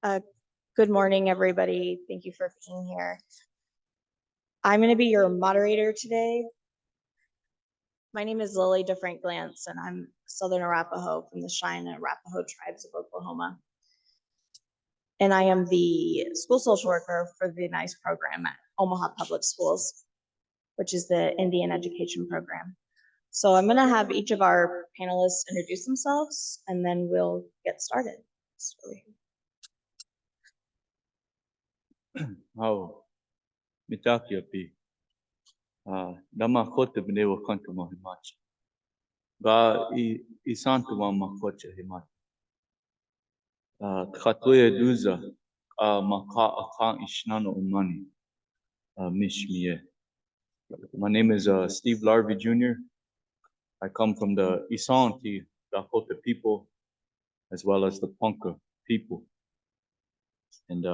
Uh, Good morning, everybody. Thank you for being here. I'm going to be your moderator today. My name is Lily DeFrank Glantz, and I'm Southern Arapaho from the Cheyenne Arapaho tribes of Oklahoma. And I am the school social worker for the NICE program at Omaha Public Schools, which is the Indian education program. So I'm going to have each of our panelists introduce themselves, and then we'll get started. How mitaki api dama kota benewa kanto mo himachi ga I santo wa makocha himachi khatoya duza maka akan ishnano umani mishmiye. My name is Steve Laverie Jr. I come from the Isanti Dakota people as well as the Ponca people, and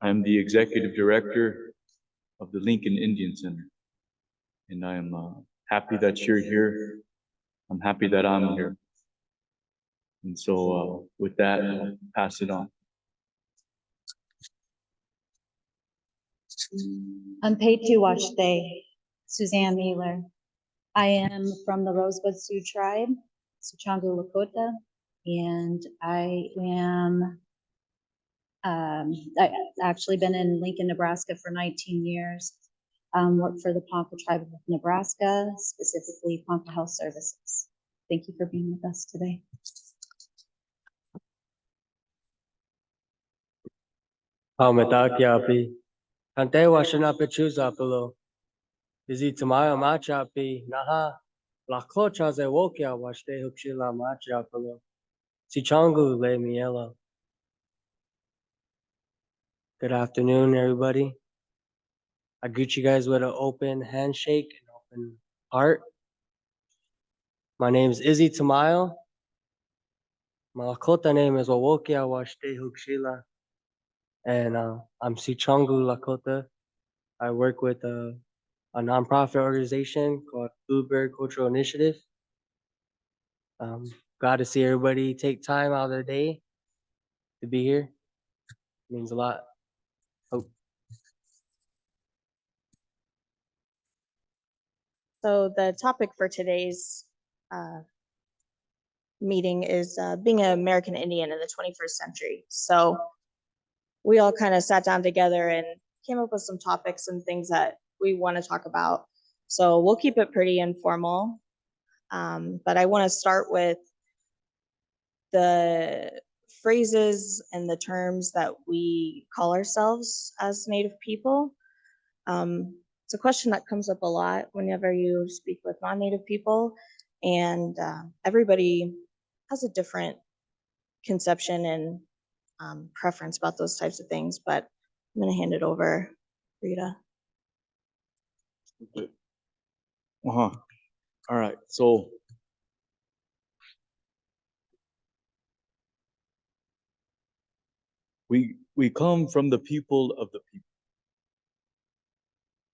I am the executive director of the Lincoln Indian Center. And I am happy that you're here. I'm happy that I'm here. And so with that, I'll pass it on. Unpaid to Watch Day, Suzanne Mueller. I am from the Rosebud Sioux tribe, Suchangu Lakota, and I've actually been in Lincoln, Nebraska for 19 years. Worked for the Ponca tribe of Nebraska, specifically Ponca Health Services. Thank you for being with us today. Haumetakiapi. Kante washina pechuzapelo. Izi Tamayo machapi. Naha. Lakocha ze wokia washte hukshila machapelo. Sichangu le miela. Good afternoon, everybody. I greet you guys with an open handshake and open heart. My name is Izzy Tamayo. My Lakota name is Wawokia Washte Hukshila. And I'm Sichangu Lakota. I work with a nonprofit organization called Bluebird Cultural Initiative. Glad to see everybody take time out of their day to be here. It means a lot. So the topic for today's meeting is being an American Indian in the 21st century. So we all kind of sat down together and came up with some topics and things that we want to talk about. So we'll keep it pretty informal. But I want to start with the phrases and the terms that we call ourselves as Native people. It's a question that comes up a lot whenever you speak with non-Native people, and everybody has a different conception and preference about those types of things, but I'm going to hand it over, Rita. Okay. All right. So we come from the people of the people.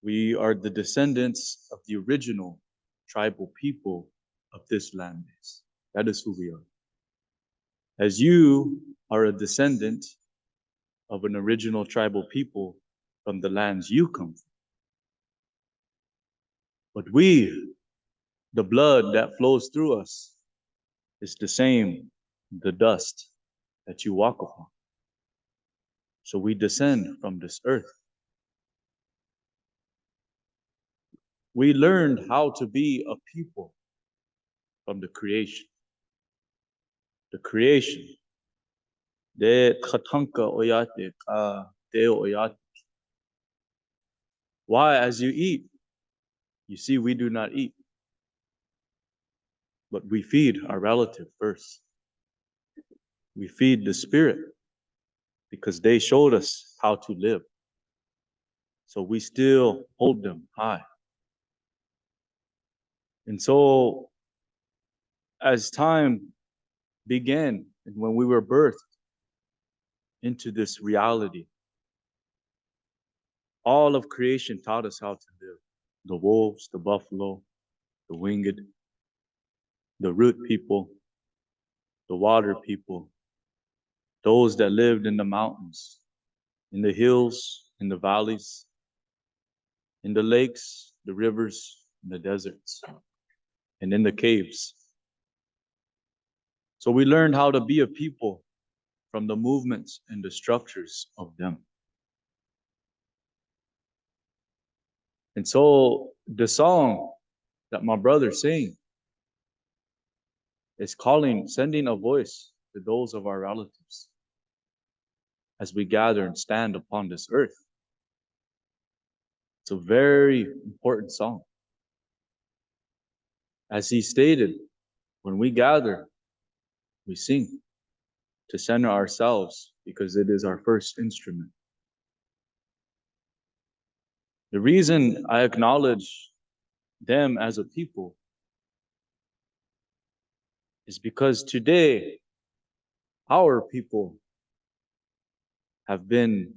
We are the descendants of the original tribal people of this land base. That is who we are. As you are a descendant of an original tribal people from the lands you come from. But we, the blood that flows through us, is the same, the dust that you walk upon. So we descend from this earth. We learned how to be a people from the creation. The creation. De khatanka oyate ka deo oyate. Why, as you eat, you see we do not eat. But we feed our relative first. We feed the spirit because they showed us how to live. So we still hold them high. And so as time began and when we were birthed into this reality, all of creation taught us how to live. The wolves, the buffalo, the winged, the root people, the water people, those that lived in the mountains, in the hills, in the valleys, in the lakes, the rivers, in the deserts, and in the caves. So we learned how to be a people from the movements and the structures of them. And so the song that my brother sang is calling, sending a voice to those of our relatives as we gather and stand upon this earth. It's a very important song. As he stated, when we gather, we sing to center ourselves because it is our first instrument. The reason I acknowledge them as a people is because today our people have been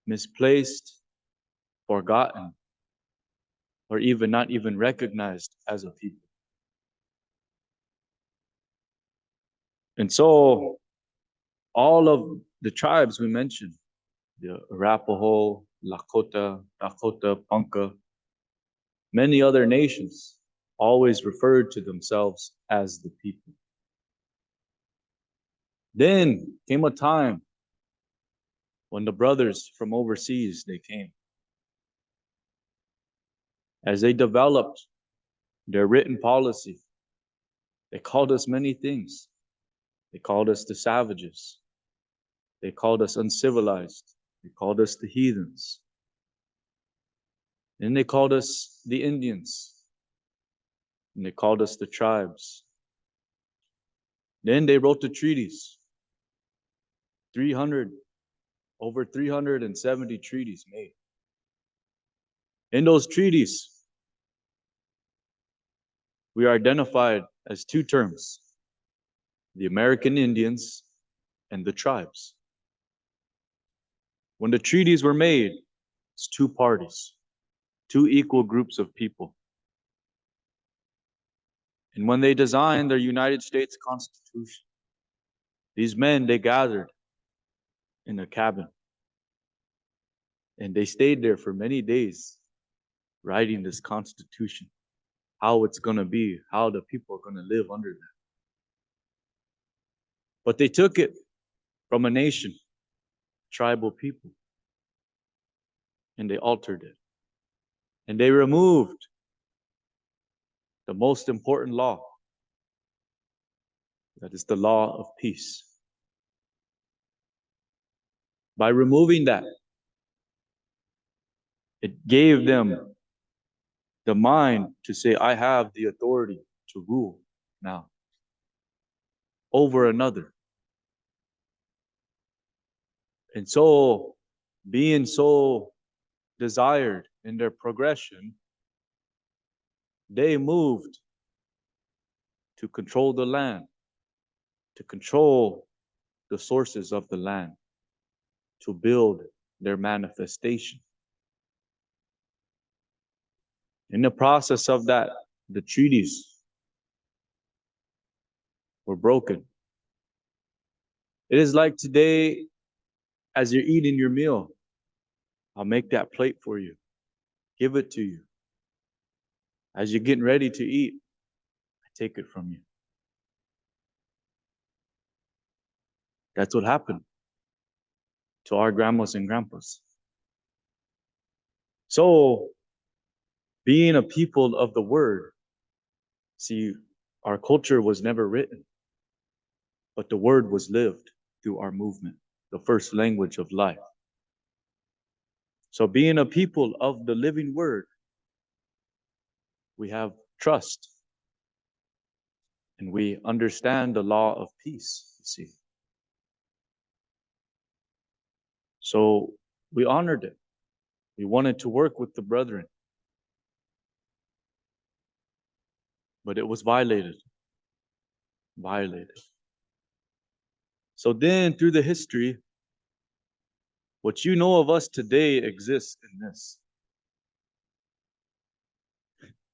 misplaced, forgotten, or even not even recognized as a people. And so all of the tribes we mentioned, the Arapaho, Lakota, Dakota, Ponca, many other nations always referred to themselves as the people. Then came a time when the brothers from overseas, they came. As they developed their written policy, they called us many things. They called us the savages. They called us uncivilized. They called us the heathens. Then they called us the Indians. And they called us the tribes. Then they wrote the treaties. Over 370 treaties made. In those treaties, we are identified as two terms: the American Indians and the tribes. When the treaties were made, it's two parties, two equal groups of people. And when they designed their United States Constitution, these men, they gathered in a cabin. And they stayed there for many days writing this Constitution, how it's going to be, how the people are going to live under that. But they took it from a nation, tribal people, and they altered it. And they removed the most important law, that is the law of peace. By removing that, it gave them the mind to say, I have the authority to rule now over another. And so, being so desired in their progression, they moved to control the land, to control the sources of the land, to build their manifestation. In the process of that, the treaties were broken. It is like today, as you're eating your meal, I'll make that plate for you, give it to you. As you're getting ready to eat, I take it from you. That's what happened to our grandmas and grandpas. So, being a people of the word, see, our culture was never written, but the word was lived through our movement, the first language of life. So being a people of the living word, we have trust and we understand the law of peace, you see. So we honored it. We wanted to work with the brethren, but it was violated. So then through the history, what you know of us today exists in this.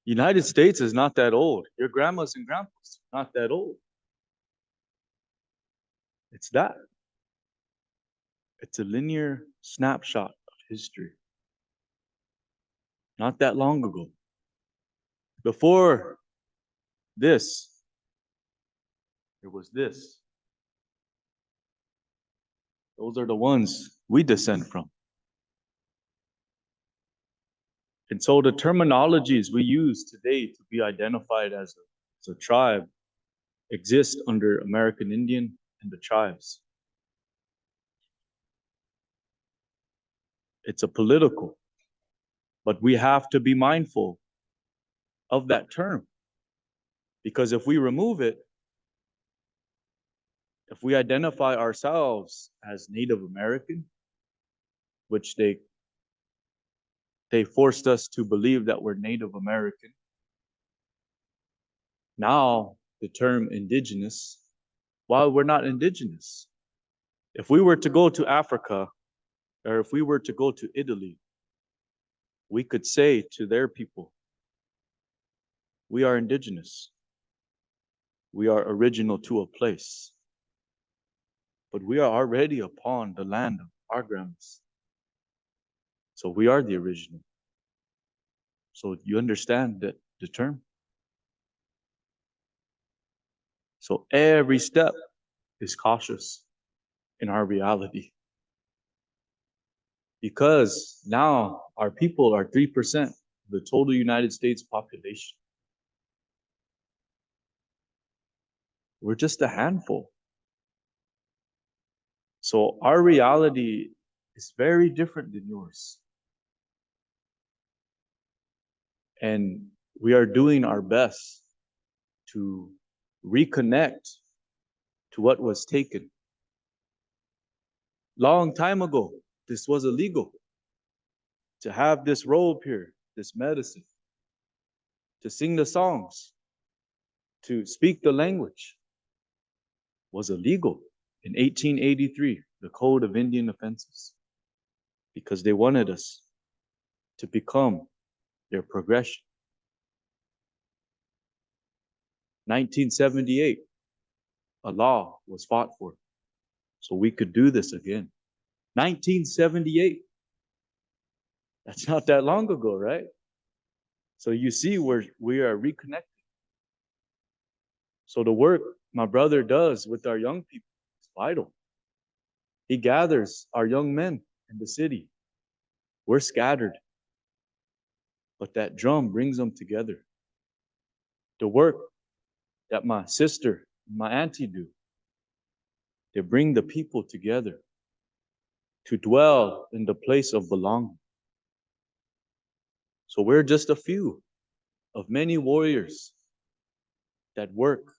United States is not that old. Your grandmas and grandpas are not that old. It's that. It's a linear snapshot of history. Not that long ago. Before this, there was this. Those are the ones we descend from. And so the terminologies we use today to be identified as a tribe exist under American Indian and the tribes. It's a political, but we have to be mindful of that term. Because if we remove it, if we identify ourselves as Native American, which they forced us to believe that we're Native American, now the term indigenous, while we're not indigenous. If we were to go to Africa, or if we were to go to Italy, we could say to their people, we are indigenous. We are original to a place. But we are already upon the land of our grandmas. So we are the original. So you understand that the term? So every step is cautious in our reality. Because now our people are 3% of the total United States population. We're just a handful. So our reality is very different than yours. And we are doing our best to reconnect to what was taken. Long time ago, this was illegal. To have this robe here, this medicine, to sing the songs, to speak the language was illegal in 1883, the Code of Indian Offenses, because they wanted us to become their progression. 1978, a law was fought for, so we could do this again. 1978. That's not that long ago, right? So you see we are reconnected. So the work my brother does with our young people is vital. He gathers our young men in the city. We're scattered, but that drum brings them together. The work that my sister and my auntie do, they bring the people together to dwell in the place of belonging. So we're just a few of many warriors that work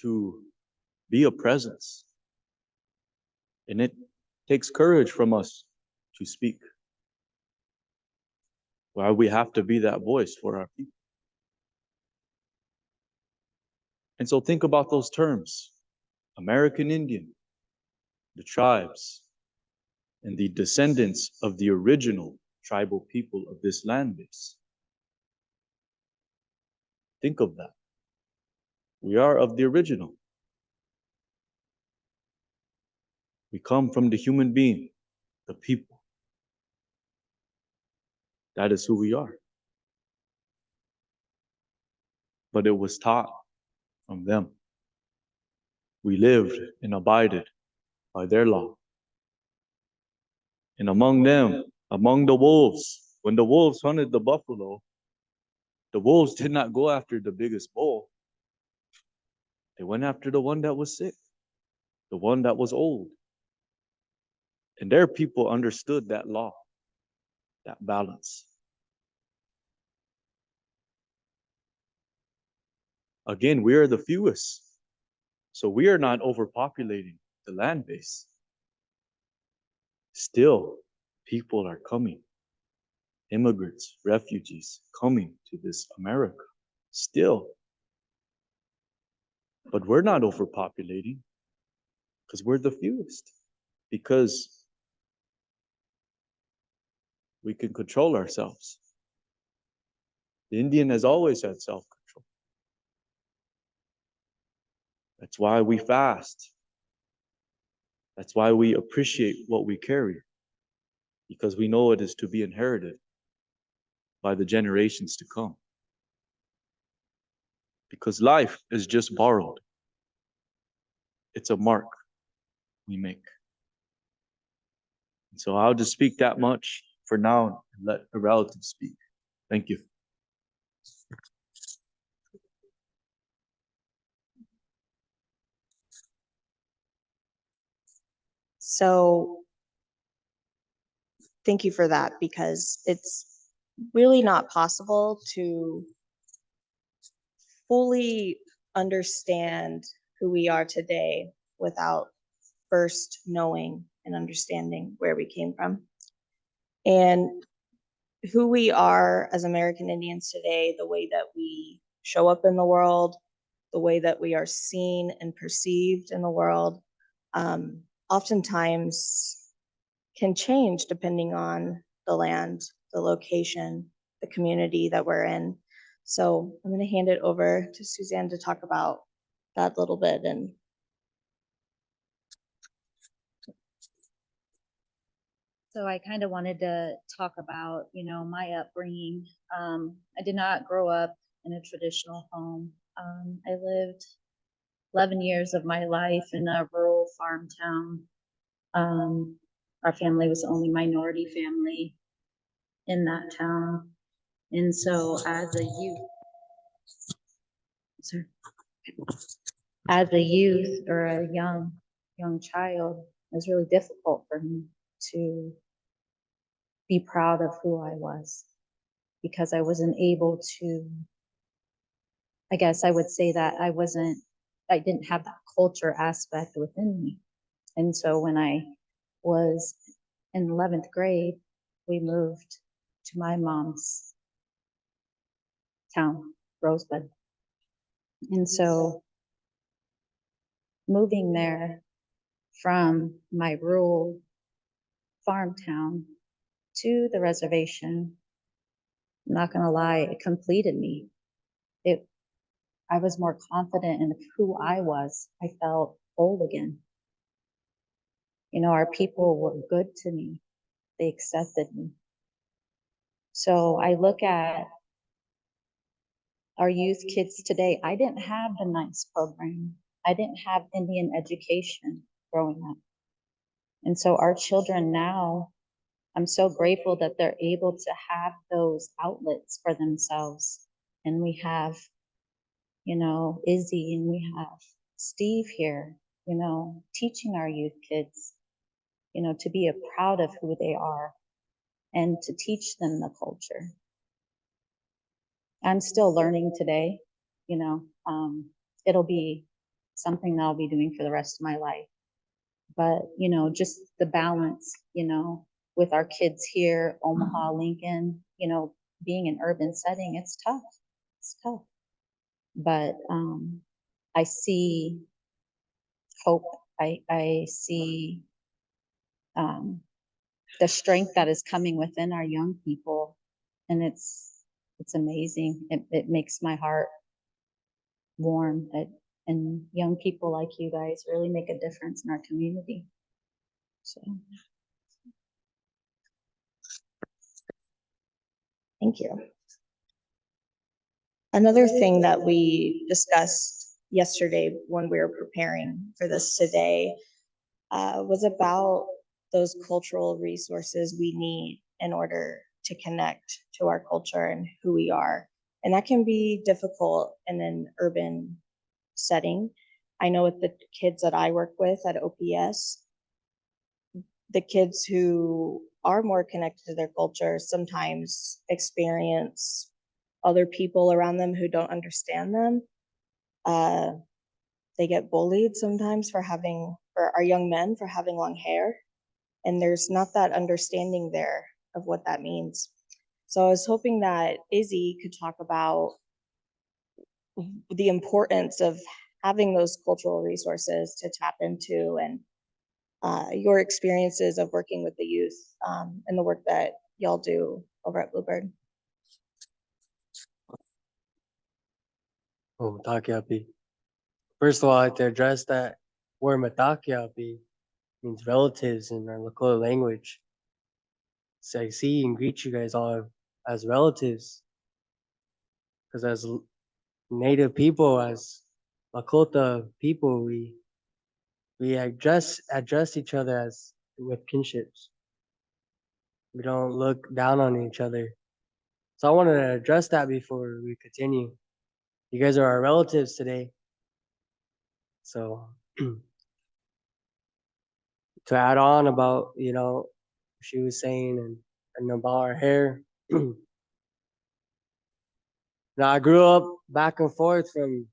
to be a presence. And it takes courage from us to speak. Why we have to be that voice for our people. And so think about those terms: American Indian, the tribes, and the descendants of the original tribal people of this land base. Think of that. We are of the original. We come from the human being, the people. That is who we are. But it was taught from them. We lived and abided by their law. And among them, among the wolves, when the wolves hunted the buffalo, the wolves did not go after the biggest bull. They went after the one that was sick, the one that was old. And their people understood that law, that balance. Again, we are the fewest, so we are not overpopulating the land base. Still, people are coming. Immigrants, refugees coming to this America. Still. But we're not overpopulating because we're the fewest. Because we can control ourselves. The Indian has always had self-control. That's why we fast. That's why we appreciate what we carry, because we know it is to be inherited by the generations to come. Because life is just borrowed. It's a mark we make. And so I'll just speak that much for now and let the relatives speak. Thank you. So thank you for that, because it's really not possible to fully understand who we are today without first knowing and understanding where we came from. And who we are as American Indians today, the way that we show up in the world, the way that we are seen and perceived in the world, oftentimes can change depending on the land, the location, the community that we're in. So I'm going to hand it over to Suzanne to talk about that a little bit. And So I kind of wanted to talk about, my upbringing. I did not grow up in a traditional home. I lived 11 years of my life in a rural farm town. Our family was the only minority family in that town. And so as a youth or a young child, it was really difficult for me to be proud of who I was, because I wasn't able to, I guess I would say that I didn't have that culture aspect within me. And so when I was in 11th grade, we moved to my mom's town, Rosebud. And so moving there from my rural farm town to the reservation, I'm not gonna lie, it completed me. I was more confident in who I was. I felt whole again. Our people were good to me. They accepted me. So I look at our youth kids today. I didn't have the NICE program. I didn't have Indian education growing up. And so our children now, I'm so grateful that they're able to have those outlets for themselves. And we have, Izzy, and we have Steve here, teaching our youth kids, to be proud of who they are and to teach them the culture. I'm still learning today, it'll be something that I'll be doing for the rest of my life. But, just the balance, with our kids here, Omaha, Lincoln, being an urban setting, it's tough. It's tough. But I see hope. I see the strength that is coming within our young people, and it's amazing. It makes my heart warm. And young people like you guys really make a difference in our community. So thank you. Another thing that we discussed yesterday when we were preparing for this today was about those cultural resources we need in order to connect to our culture and who we are. And that can be difficult in an urban setting. I know with the kids that I work with at OPS, the kids who are more connected to their culture sometimes experience other people around them who don't understand them. They get bullied sometimes for our young men for having long hair. And there's not that understanding there of what that means. So I was hoping that Izzy could talk about the importance of having those cultural resources to tap into, and your experiences of working with the youth and the work that y'all do over at Bluebird. Oh, Matakiapi. First of all, I have to address that word Matakiapi means relatives in our Lakota language. So I see and greet you guys all as relatives. Because as Native people, as Lakota people, we address each other as with kinships. We don't look down on each other. So I wanted to address that before we continue. You guys are our relatives today. So to add on about, she was saying and about our hair. Now I grew up back and forth from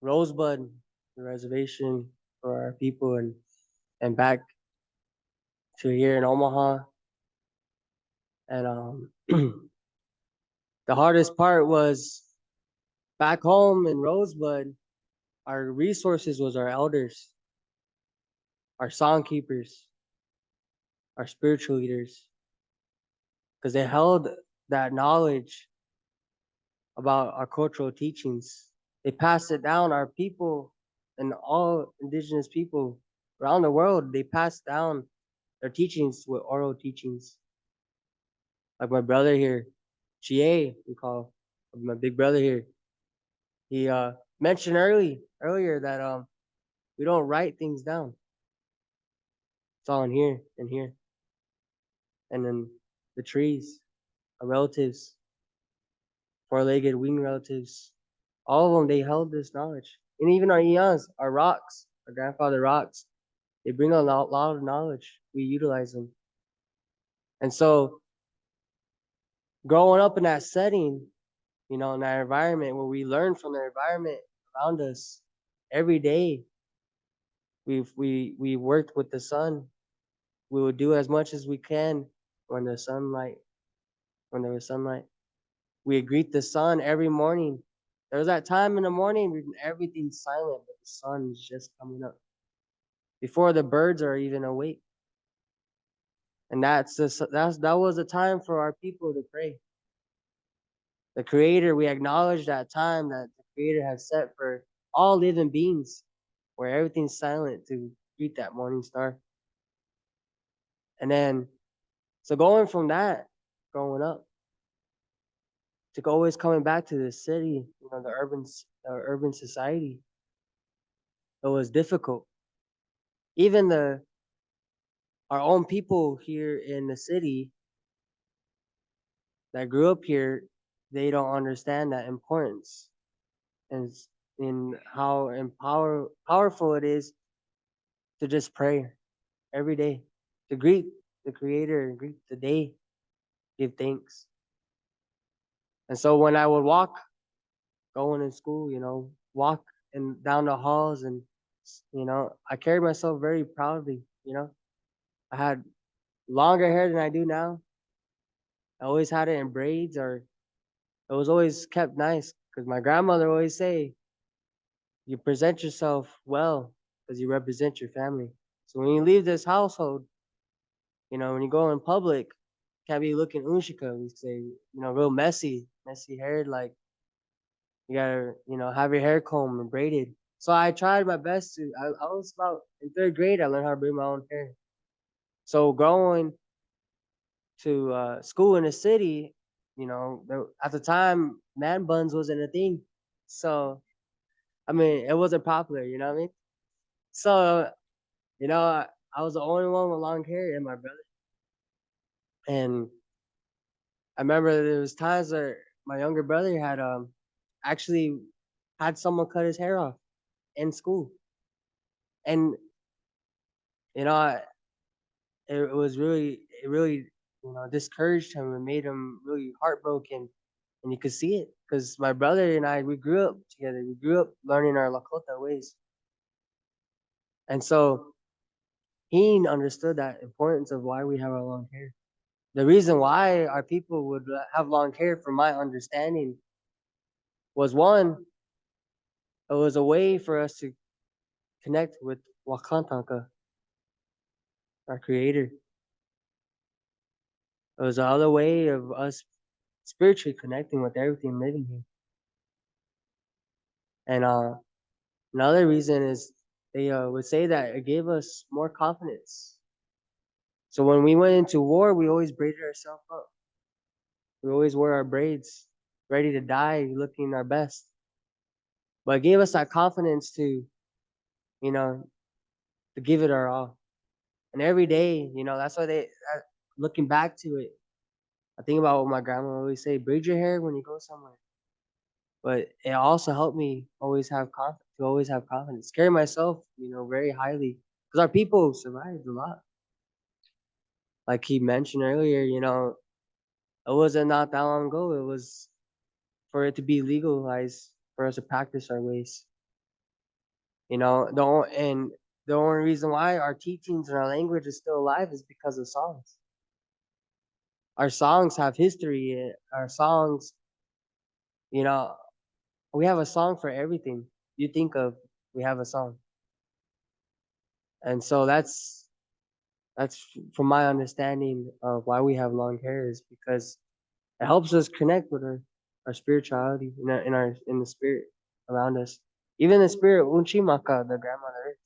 Rosebud, the reservation for our people, and back to here in Omaha. And the hardest part was back home in Rosebud, our resources was our elders, our song keepers, our spiritual leaders, because they held that knowledge about our cultural teachings. They passed it down. Our people and all indigenous people around the world, they passed down their teachings with oral teachings. Like my brother here, GA, we call my big brother here. He mentioned earlier that we don't write things down. It's all in here and here. And then the trees, our relatives, four-legged winged relatives, all of them, they held this knowledge. And even our eons, our rocks, our grandfather rocks, they bring a lot of knowledge. We utilize them. And so growing up in that setting, in that environment where we learn from the environment around us every day, we worked with the sun. We would do as much as we can when there was sunlight. We greet the sun every morning. There was that time in the morning when everything's silent, but the sun is just coming up before the birds are even awake. And that was a time for our people to pray. The Creator, we acknowledge that time that the Creator has set for all living beings, where everything's silent to greet that morning star. And then, so going from that, growing up, to always coming back to the city, the urban society, it was difficult. Even our own people here in the city that grew up here, they don't understand that importance and in how powerful it is to just pray every day, to greet the Creator and greet the day, give thanks. And so when I would walk, going in school, walk and down the halls, and I carried myself very proudly. I had longer hair than I do now. I always had it in braids, or it was always kept nice, because my grandmother always say, you present yourself well because you represent your family. So when you leave this household, when you go in public, can't be looking unshika. We say, real messy haired, like you gotta, have your hair combed and braided. So I tried my best to. I was about in third grade. I learned how to braid my own hair. So going to school in the city, at the time, man buns wasn't a thing. So I mean, it wasn't popular. You know what I mean? So I was the only one with long hair and my brother. And I remember there was times where my younger brother had actually had someone cut his hair off in school. And you know, it really discouraged him and made him really heartbroken. And you could see it because my brother and I, we grew up together. We grew up learning our Lakota ways. And so he understood that importance of why we have our long hair. The reason why our people would have long hair, from my understanding, was one, it was a way for us to connect with Wakantanka, our creator. It was another way of us spiritually connecting with everything living here. And another reason is they would say that it gave us more confidence. So when we went into war, we always braided ourselves up. We always wore our braids, ready to die, looking our best. But it gave us that confidence to, you know, to give it our all. And every day, that's why looking back to it, I think about what my grandma always say: braid your hair when you go somewhere. But it also helped me always have confidence, carry myself, very highly, because our people survived a lot. Like he mentioned earlier, it wasn't not that long ago. It was for it to be legalized for us to practice our ways. And the only reason why our teachings and our language is still alive is because of songs. Our songs have history. Our songs, you know, we have a song for everything you think of. We have a song, and so that's from my understanding of why we have long hair is because it helps us connect with our spirituality in the spirit around us. Even the spirit Unchimaka, the grandmother earth.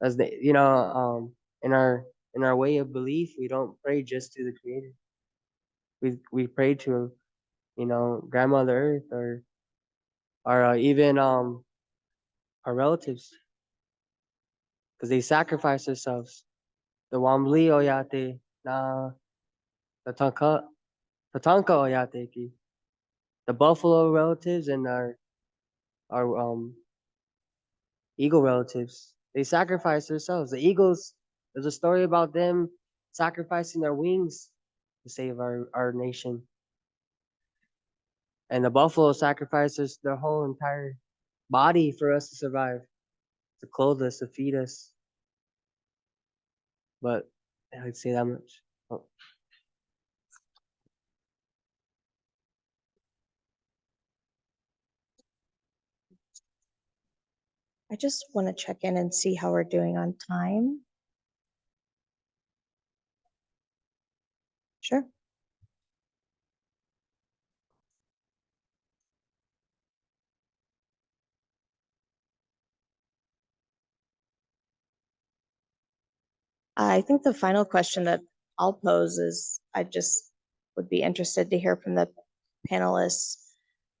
As the in our way of belief, we don't pray just to the creator. We pray to grandmother earth or even our relatives, because they sacrifice themselves. The Wambli oyate na tatanka oyate ki. The buffalo relatives and our eagle relatives, they sacrifice themselves. The eagles, there's a story about them sacrificing their wings to save our nation. And the buffalo sacrifices their whole entire body for us to survive, to clothe us, to feed us. But I'd say that much. Oh. I just want to check in and see how we're doing on time. Sure. I think the final question that I'll pose is I just would be interested to hear from the panelists.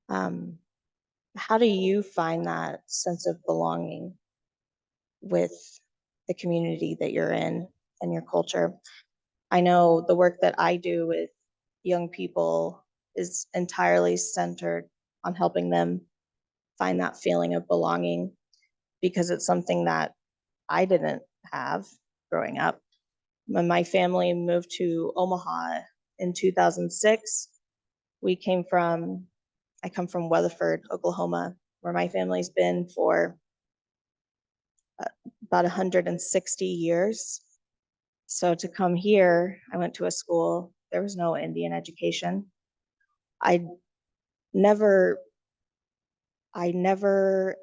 How do you find that sense of belonging with the community that you're in and your culture? I know the work that I do with young people is entirely centered on helping them find that feeling of belonging, because it's something that I didn't have growing up. When my family moved to Omaha in 2006, I come from Weatherford, Oklahoma, where my family's been for about 160 years. So to come here, I went to a school, there was no Indian education. I never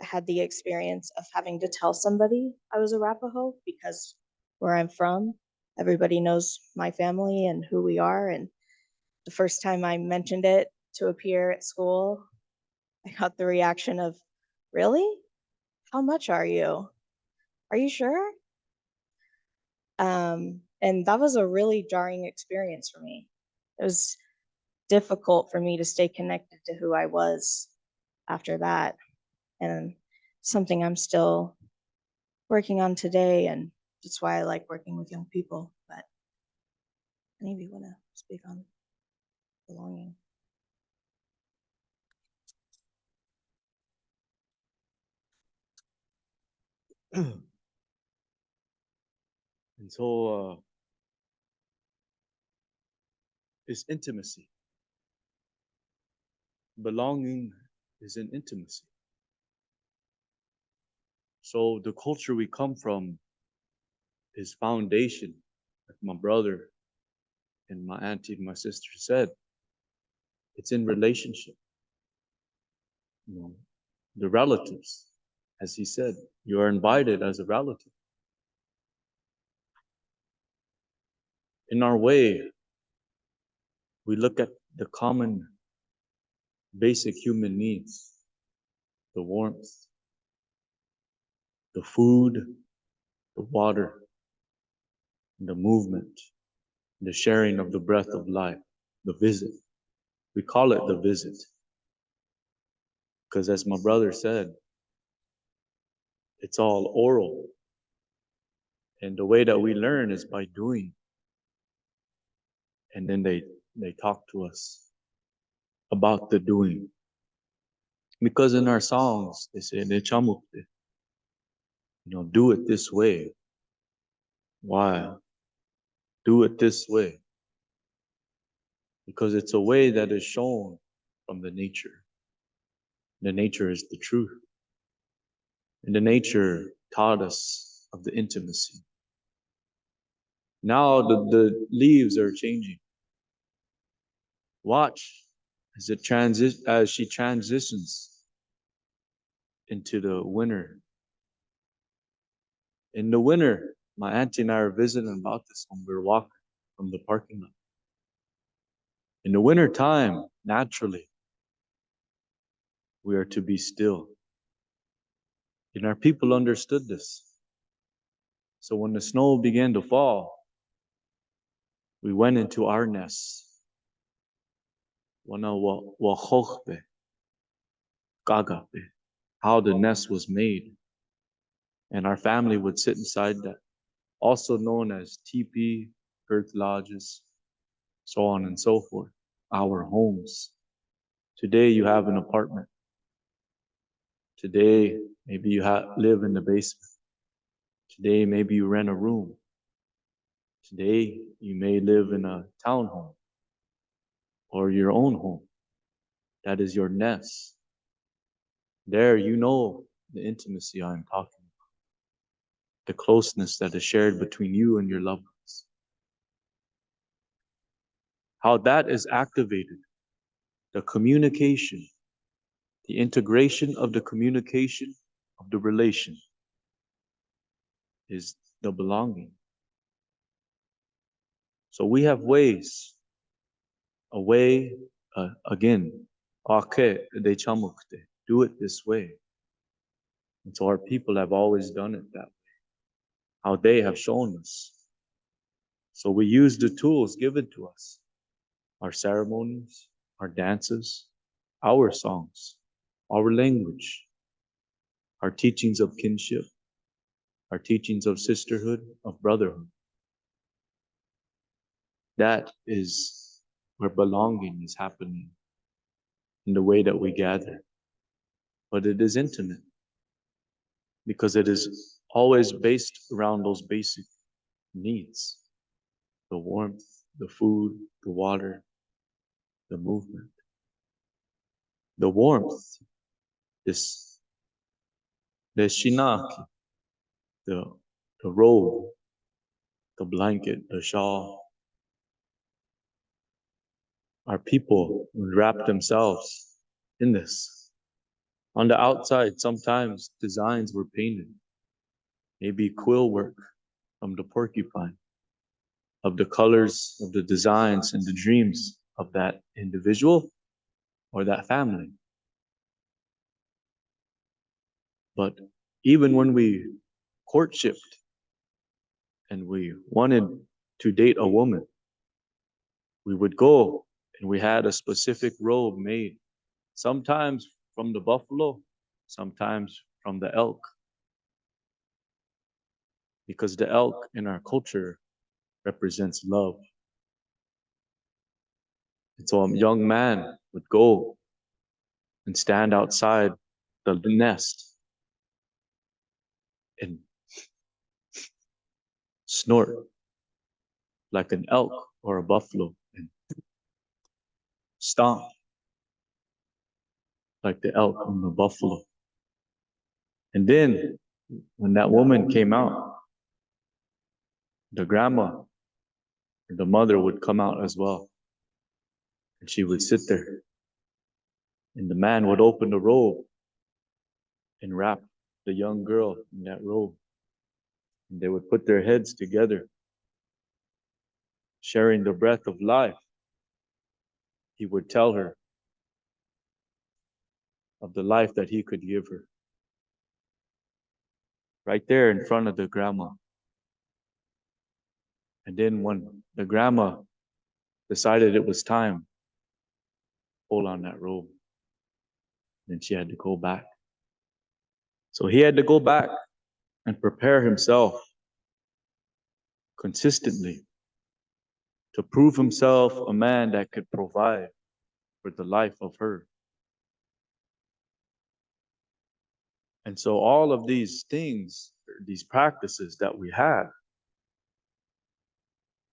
had the experience of having to tell somebody I was Arapaho, because where I'm from, everybody knows my family and who we are. And the first time I mentioned it to a peer at school, I got the reaction of, really? How much are you? Are you sure? And that was a really jarring experience for me. It was difficult for me to stay connected to who I was after that. And something I'm still working on today. And that's why I like working with young people. But any of you want to speak on belonging? And so it's intimacy. Belonging is an intimacy. So the culture we come from is foundation, like my brother and my auntie and my sister said. It's in relationship. The relatives, as he said, you are invited as a relative. In our way, we look at the common basic human needs, the warmth, the food, the water, the movement, the sharing of the breath of life, the visit. We call it the visit. Because as my brother said, it's all oral. And the way that we learn is by doing. And then they talk to us about the doing. Because in our songs, they say, do it this way. Why? Do it this way. Because it's a way that is shown from the nature. The nature is the truth. And the nature taught us of the intimacy. Now the leaves are changing. Watch as she transitions into the winter. In the winter, my auntie and I are visiting about this when we were walking from the parking lot. In the winter time, naturally, we are to be still. And our people understood this. So when the snow began to fall, we went into our nests. How the nest was made. And our family would sit inside that, also known as teepee, earth lodges, so on and so forth, our homes. Today you have an apartment. Today, maybe you live in the basement. Today, maybe you rent a room. Today, you may live in a townhome or your own home. That is your nest. There, you know the intimacy I'm talking about. The closeness that is shared between you and your loved ones. How that is activated. The communication. The integration of the communication of the relation is the belonging. So we have ways, a way, again, do it this way. And so our people have always done it that way, how they have shown us. So we use the tools given to us, our ceremonies, our dances, our songs, our language, our teachings of kinship, our teachings of sisterhood, of brotherhood. That is where belonging is happening in the way that we gather. But it is intimate because it is always based around those basic needs: the warmth, the food, the water, the movement. The warmth, the shinaki, the robe, the blanket, the shawl. Our people wrap themselves in this. On the outside, sometimes designs were painted. Maybe quill work from the porcupine, of the colors, of the designs, and the dreams of that individual or that family. But even when we courtshiped and we wanted to date a woman, we would go and we had a specific robe made, sometimes from the buffalo, sometimes from the elk. Because the elk in our culture represents love. And so a young man would go and stand outside the nest and snort like an elk or a buffalo and stomp like the elk and the buffalo. And then when that woman came out, the grandma or the mother would come out as well. And she would sit there. And the man would open the robe and wrap the young girl in that robe. And they would put their heads together, sharing the breath of life. He would tell her of the life that he could give her. right there in front of the grandma. And then when the grandma decided it was time, pull on that robe. Then she had to go back. So he had to go back and prepare himself consistently to prove himself a man that could provide for the life of her. And so all of these things, these practices that we have,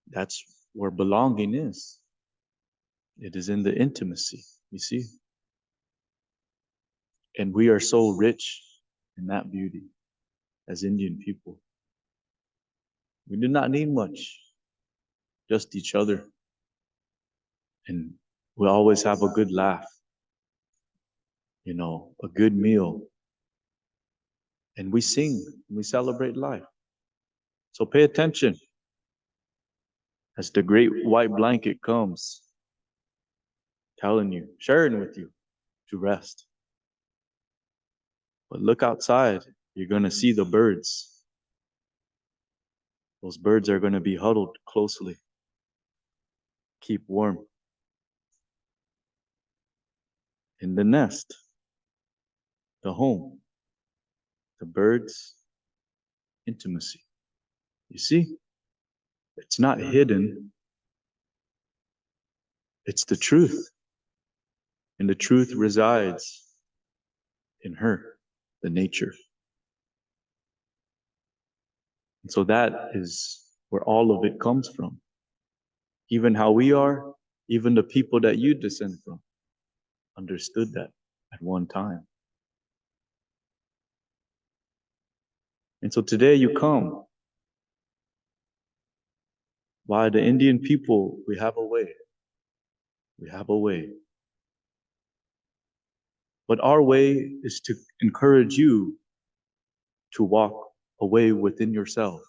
that's where belonging is. It is in the intimacy, you see. And we are so rich in that beauty as Indian people. We do not need much, just each other. And we always have a good laugh, you know, a good meal. And we sing, and we celebrate life. So pay attention as the great white blanket comes, telling you, sharing with you to rest. But look outside, you're going to see the birds. Those birds are going to be huddled closely. Keep warm. In the nest, the home, the birds, intimacy. You see, it's not hidden. It's the truth. And the truth resides in her, the nature. And so that is where all of it comes from. Even how we are, even the people that you descend from, understood that at one time. And so today you come. Why the Indian people, we have a way. We have a way. But our way is to encourage you to walk away within yourself.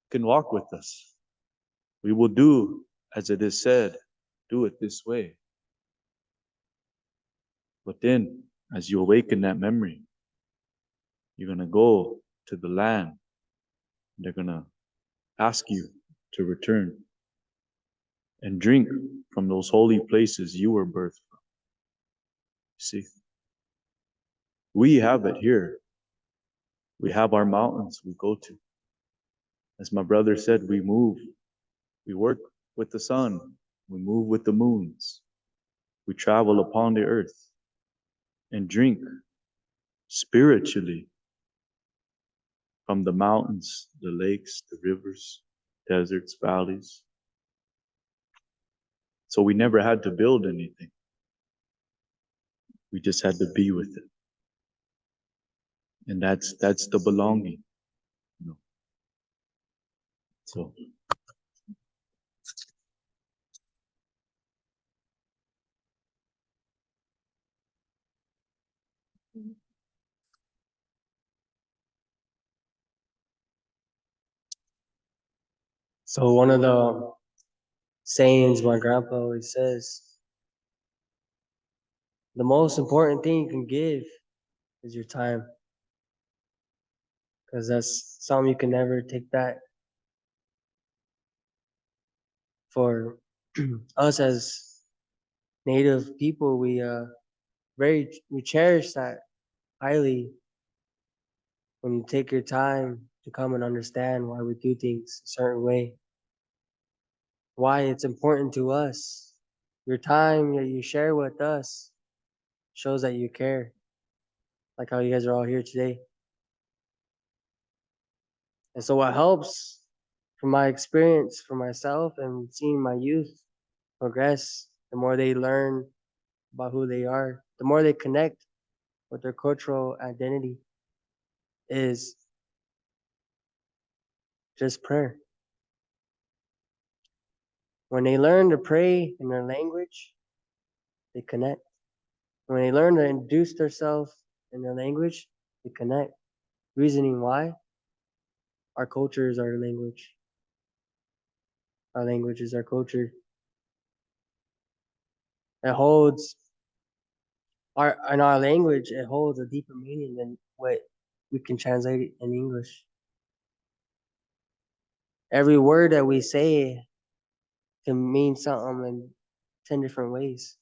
You can walk with us. We will do as it is said, do it this way. But then, as you awaken that memory, you're going to go to the land. They're going to ask you to return and drink from those holy places you were birthed from. See, we have it here. We have our mountains we go to. As my brother said, we move. We work with the sun. We move with the moons. We travel upon the earth and drink spiritually from the mountains, the lakes, the rivers, deserts, valleys. So we never had to build anything. We just had to be with it. And that's the belonging. You know. So one of the sayings my grandpa always says, the most important thing you can give is your time. Because that's something you can never take back. For us as Native people, we cherish that highly. When you take your time to come and understand why we do things a certain way, why it's important to us. Your time that you share with us shows that you care, like how you guys are all here today. And so what helps, from my experience for myself and seeing my youth progress, the more they learn about who they are, the more they connect with their cultural identity, is just prayer. When they learn to pray in their language, they connect. When they learn to introduce themselves in their language, they connect. Reasoning why? Our culture is our language. Our language is our culture. It holds in our language, it holds a deeper meaning than what we can translate it in English. Every word that we say can mean something in 10 different ways.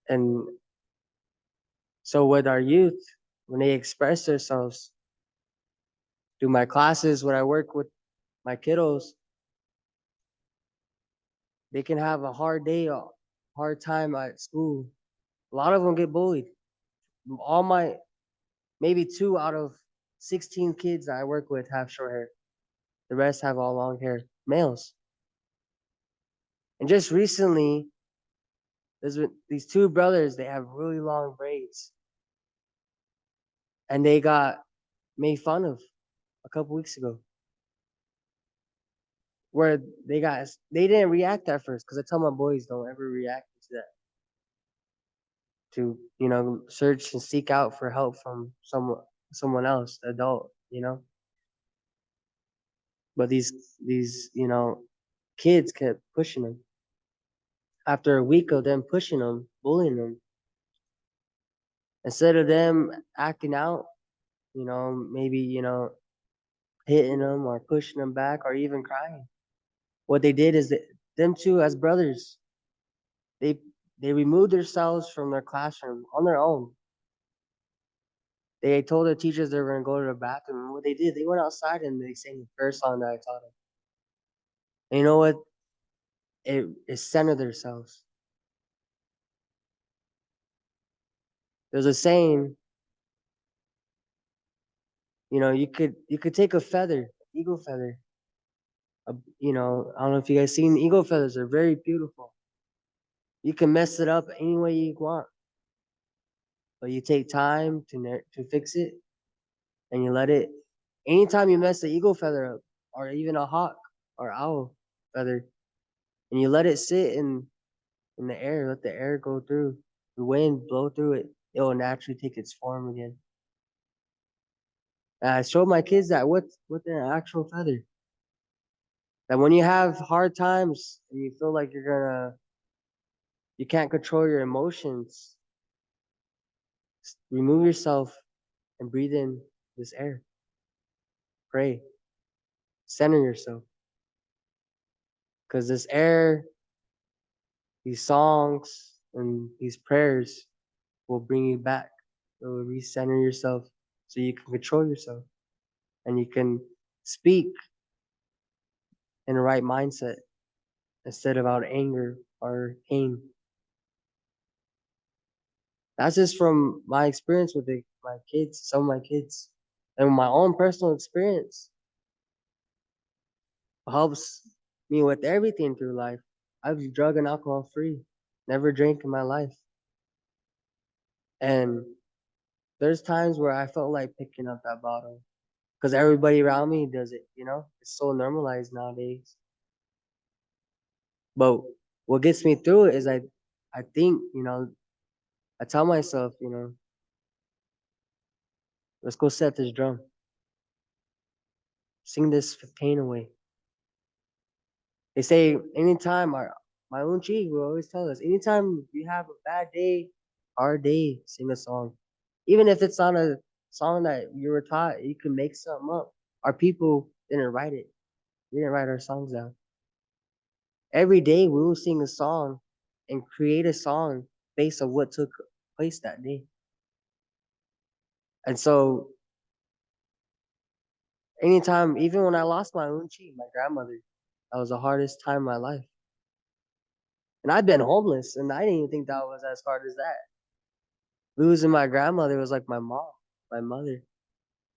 And so with our youth, when they express themselves through my classes, when I work with my kiddos, they can have a hard day, a hard time at school. A lot of them get bullied. Maybe 2 out of 16 kids that I work with have short hair. The rest have all long hair, males. And just recently, there's been these 2 brothers, they have really long braids. And they got made fun of a couple weeks ago. Where they didn't react at first, because I tell my boys don't ever react to that. To, search and seek out for help from someone else, adult, But these kids kept pushing them. After a week of them pushing them, bullying them, instead of them acting out, maybe, hitting them or pushing them back or even crying, what they did is that them 2 as brothers, they removed themselves from their classroom on their own. They told their teachers they were going to go to the bathroom. And what they did, they went outside and they sang the first song that I taught them. And you know what? It centered themselves. There's a saying, you could take a feather, eagle feather. I don't know if you guys seen eagle feathers. They're very beautiful. You can mess it up any way you want, but you take time to fix it, and you let it. Anytime you mess the eagle feather up, or even a hawk or owl feather, and you let it sit in the air, let the air go through, the wind blow through it, it will naturally take its form again. And I showed my kids that with an actual feather. That when you have hard times and you feel like you can't control your emotions, remove yourself and breathe in this air. Pray. Center yourself. Because this air, these songs, and these prayers will bring you back. It will recenter yourself so you can control yourself. And you can speak in the right mindset instead of out of anger or pain. That's just from my experience with my kids, some of my kids, and my own personal experience. It helps me with everything through life. I was drug and alcohol free, never drank in my life. And there's times where I felt like picking up that bottle because everybody around me does it, It's so normalized nowadays. But what gets me through it is I think, I tell myself, let's go set this drum. Sing this pain away. They say anytime my own chief will always tell us, anytime you have a bad day, hard day, sing a song. Even if it's not a song that you were taught, you can make something up. Our people didn't write it. We didn't write our songs down. Every day we will sing a song and create a song based on what took place that day. And so anytime, even when I lost my own chief, my grandmother, that was the hardest time in my life. And I've been homeless, and I didn't even think that was as hard as that. Losing my grandmother was like my mom, my mother.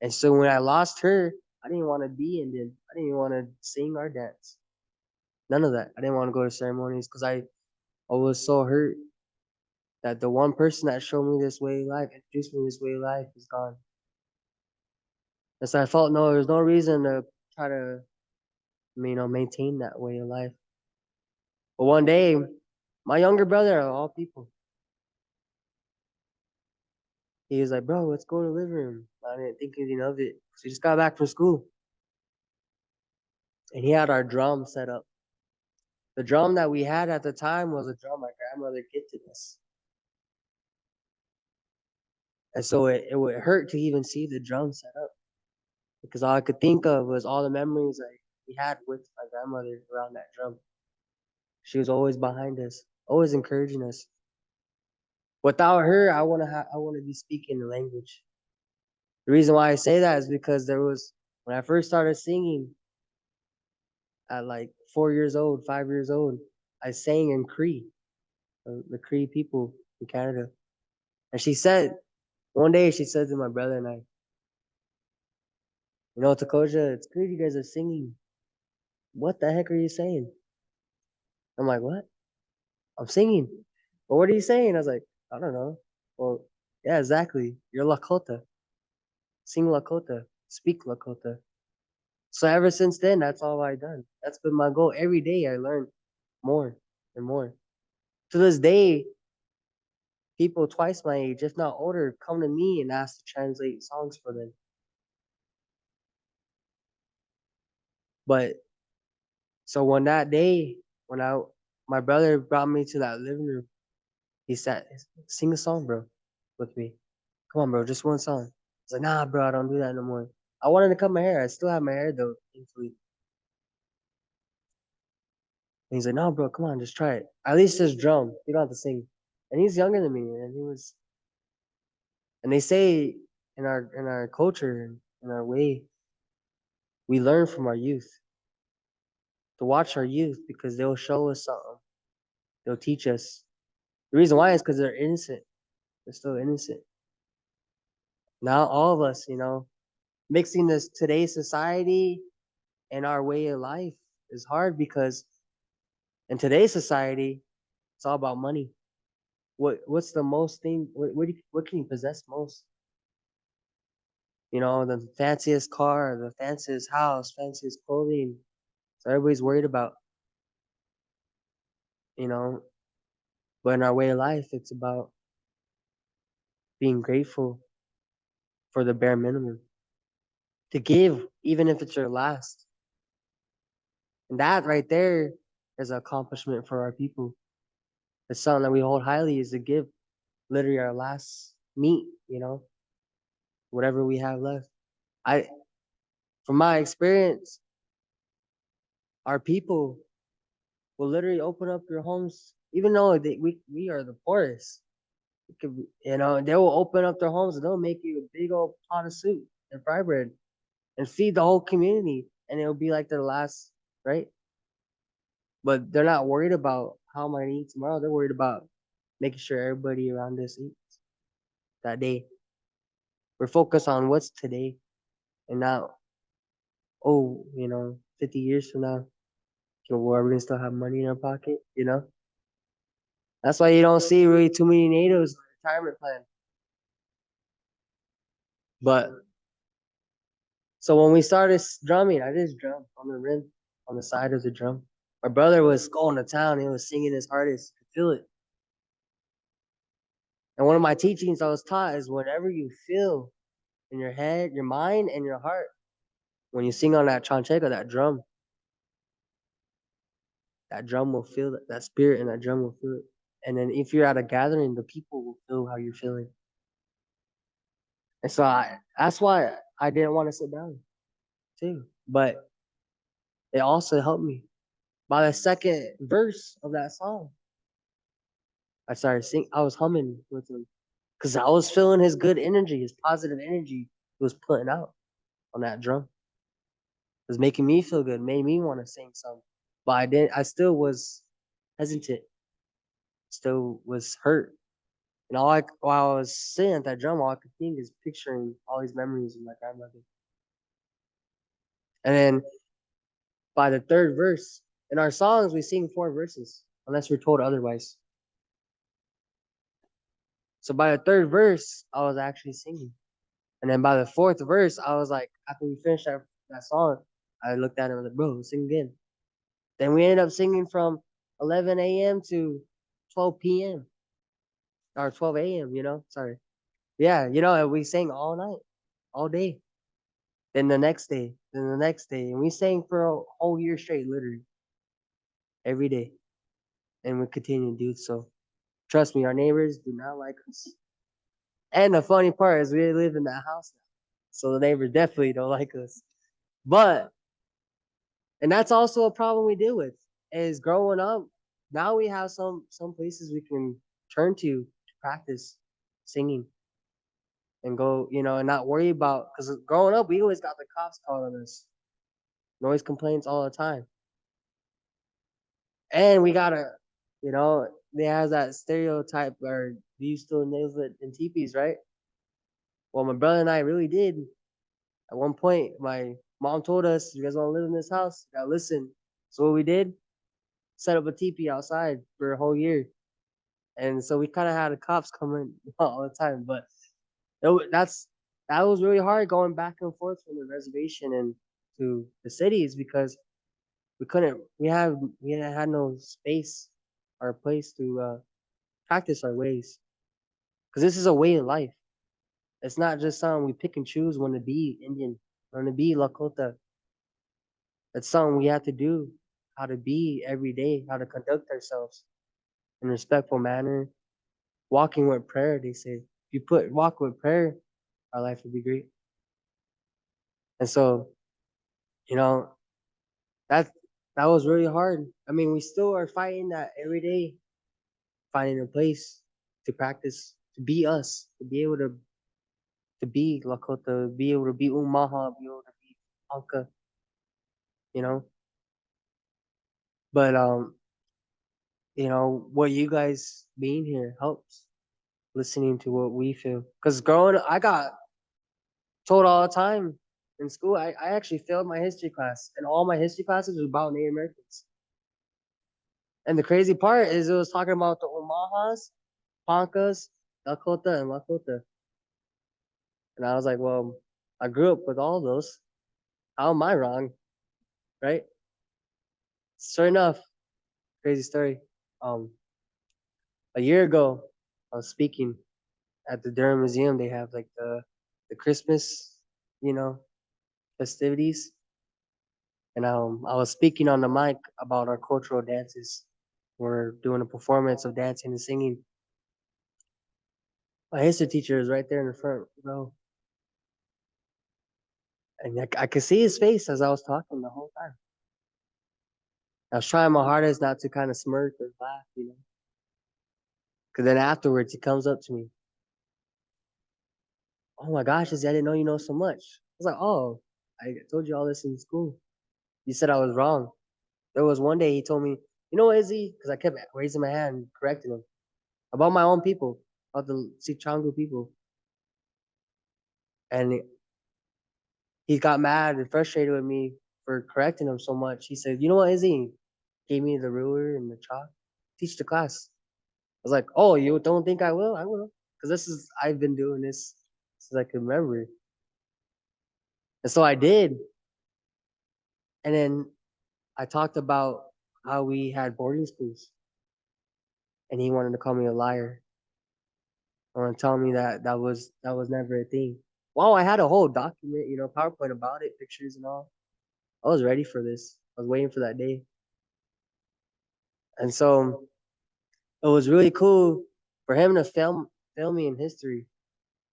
And so when I lost her, I didn't want to be in them. I didn't even want to sing or dance. None of that. I didn't want to go to ceremonies because I was so hurt that the one person that showed me this way of life, introduced me this way of life, is gone. And so I felt there's no reason to try to, maintain that way of life. But one day, my younger brother, of all people, he was like, bro, let's go to the living room. I didn't think anything of it. So he just got back from school. And he had our drum set up. The drum that we had at the time was a drum my grandmother gifted us. And so it would hurt to even see the drum set up because all I could think of was all the memories we had with my grandmother around that drum. She was always behind us, always encouraging us. Without her, I want to be speaking the language. The reason why I say that is because when I first started singing at like 4 years old, 5 years old, I sang in Cree, the Cree people in Canada. And one day she said to my brother and I, Takoja, it's good you guys are singing. What the heck are you saying? I'm like, what? I'm singing. Well, what are you saying? I was like, I don't know. Well, yeah, exactly. You're Lakota. Sing Lakota. Speak Lakota. So ever since then, that's all I done. That's been my goal. Every day I learn more and more. To this day, people twice my age, if not older, come to me and ask to translate songs for them. But so when that day, my brother brought me to that living room, he said, sing a song, bro, with me. Come on, bro, just one song. I was like, nah, bro, I don't do that no more. I wanted to cut my hair. I still have my hair though, thankfully. And he's like, no, bro, come on, just try it. At least just drum. You don't have to sing. And he's younger than me, and they say in our culture, in our way, we learn from our youth. To watch our youth because they'll show us something. They'll teach us. The reason why is because they're innocent. They're still innocent. Now all of us, mixing this today's society and our way of life is hard because in today's society, it's all about money. What's the most thing? What can you possess most? The fanciest car, the fanciest house, fanciest clothing. So everybody's worried about, but in our way of life, it's about being grateful for the bare minimum. To give, even if it's your last. And that right there is an accomplishment for our people. It's something that we hold highly is to give literally our last meat, whatever we have left. From my experience, our people will literally open up their homes, even though we are the poorest. It could be, they will open up their homes and they'll make you a big old pot of soup and fry bread and feed the whole community, and it'll be like their last, right? But they're not worried about how am I gonna eat tomorrow. They're worried about making sure everybody around us eats that day. We're focused on what's today and not, 50 years from now, are we gonna still have money in our pocket? That's why you don't see really too many natives retirement plan. But so when we started drumming, I just drummed on the rim, on the side of the drum. My brother was going to town. He was singing his hardest. I could feel it. And one of my teachings I was taught is whatever you feel in your head, your mind, and your heart, when you sing on that chancheka, that drum will feel that spirit, and that drum will feel it. And then if you're at a gathering, the people will feel how you're feeling. And so that's why I didn't want to sit down too. But it also helped me. By the second verse of that song, I started singing. I was humming with him because I was feeling his good energy, his positive energy he was putting out on that drum. It was making me feel good, made me want to sing something. But I still was hesitant, still was hurt. And while I was sitting at that drum, all I could think is picturing all these memories of my grandmother. And then by the third verse, in our songs, we sing 4 verses, unless we're told otherwise. So by the third verse, I was actually singing. And then by the 4th verse, I was like, after we finished that song, I looked at him and was like, bro, sing again. Then we ended up singing from 11 a.m. to 12 p.m. or 12 a.m., sorry. Yeah, and we sang all night, all day. Then the next day, and we sang for a whole year straight, literally. every day, and we continue to do so. Trust me, our neighbors do not like us. And the funny part is we live in that house now, so the neighbors definitely don't like us. But and that's also a problem we deal with is growing up. Now we have some places we can turn to practice singing and go, and not worry about because growing up we always got the cops calling us, noise complaints all the time, and we gotta, they has that stereotype or do you still nails it in teepees, right? Well, my brother and I really did. At one point, my mom told us, "You guys want to live in this house? You gotta listen." So what we did, set up a teepee outside for a whole year, and so we kind of had the cops coming all the time. But that was really hard going back and forth from the reservation and to the cities because we had no space or place to practice our ways because this is a way of life. It's not just something we pick and choose when to be Indian, when to be Lakota. It's something we have to do, how to be every day, how to conduct ourselves in a respectful manner. Walking with prayer, they say. If you walk with prayer, our life would be great. And so, you know, that that was really hard. I mean, we still are fighting that every day, finding a place to practice, to be us, to be able to be Lakota, be able to be Omaha, be able to be Anka, you know. But what you guys being here helps listening to what we feel. Because growing up, I got told all the time in school, I actually failed my history class, and all my history classes was about Native Americans. And the crazy part is it was talking about the Omahas, Ponkas, Dakota, and Lakota. And I was like, well, I grew up with all those. How am I wrong? Right? Sure enough, crazy story. Um, a year ago, I was speaking at the Durham Museum. They have like the Christmas, you know, festivities. And I was speaking on the mic about our cultural dances. We're doing a performance of dancing and singing. My history teacher is right there in the front row. And I could see his face as I was talking the whole time. I was trying my hardest not to kind of smirk or laugh, Because then afterwards, he comes up to me. Oh my gosh, Izzy, I didn't know you know so much. I was like, oh, I told you all this in school. You said I was wrong. There was one day he told me, you know what, Izzy? Because I kept raising my hand and correcting him about my own people, about the Sichangu people. And he got mad and frustrated with me for correcting him so much. He said, you know what, Izzy? Gave me the ruler and the chalk. Teach the class. I was like, oh, you don't think I will? I will. Because I've been doing this since I can remember. And so I did. And then I talked about how we had boarding schools. And he wanted to call me a liar. I want to tell me that was never a thing. Well, I had a whole document, PowerPoint about it, pictures and all. I was ready for this. I was waiting for that day. And so it was really cool for him to fail me in history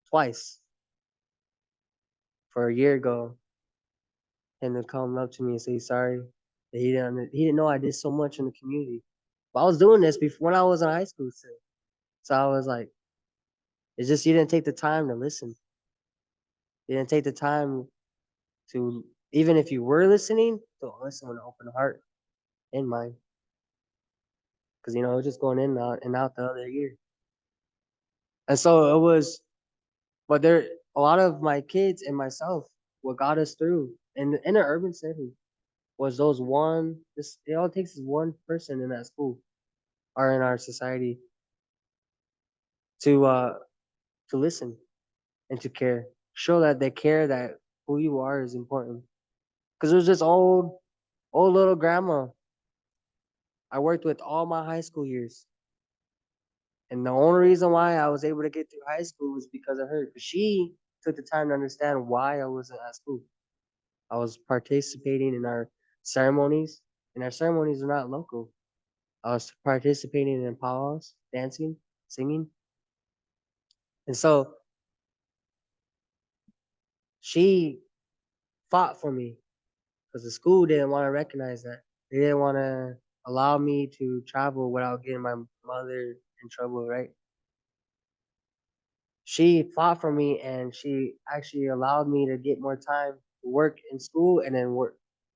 twice. For a year ago, him to come up to me and say sorry that he didn't know I did so much in the community. But I was doing this before when I was in high school too. So I was like, it's just you didn't take the time to listen. You didn't take the time to, even if you were listening, to listen with an open heart and mind. Because it was just going in and out the other year. And so it was, but there a lot of my kids and myself, what got us through in an urban setting was it all takes is one person in that school or in our society to listen and to care. Show that they care, that who you are is important. Because it was this old little grandma I worked with all my high school years. And the only reason why I was able to get through high school was because of her. Because she took the time to understand why I wasn't at school. I was participating in our ceremonies, and our ceremonies are not local. I was participating in powwows, dancing, singing. And so she fought for me because the school didn't want to recognize that. They didn't want to allow me to travel without getting my mother in trouble, right? She fought for me and she actually allowed me to get more time to work in school and then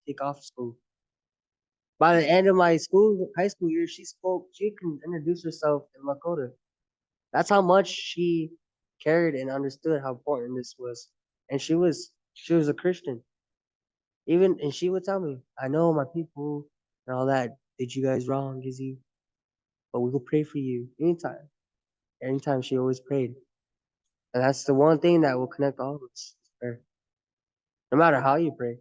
take off school. By the end of my high school year, she can introduce herself in Lakota. That's how much she cared and understood how important this was. And she was a Christian. And she would tell me, I know my people and all that did you guys wrong, Gizzy, but we will pray for you anytime. Anytime she always prayed. And that's the one thing that will connect all of us. Prayer. No matter how you pray.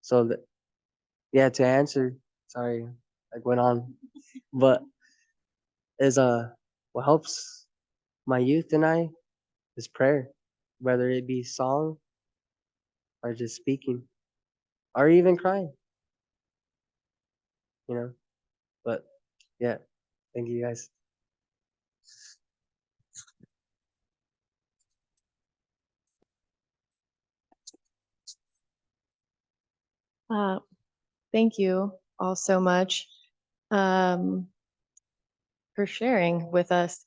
So yeah, to answer, sorry, I went on. But is what helps my youth and I is prayer. Whether it be song or just speaking. Or even crying. But yeah, thank you guys. Thank you all so much for sharing with us.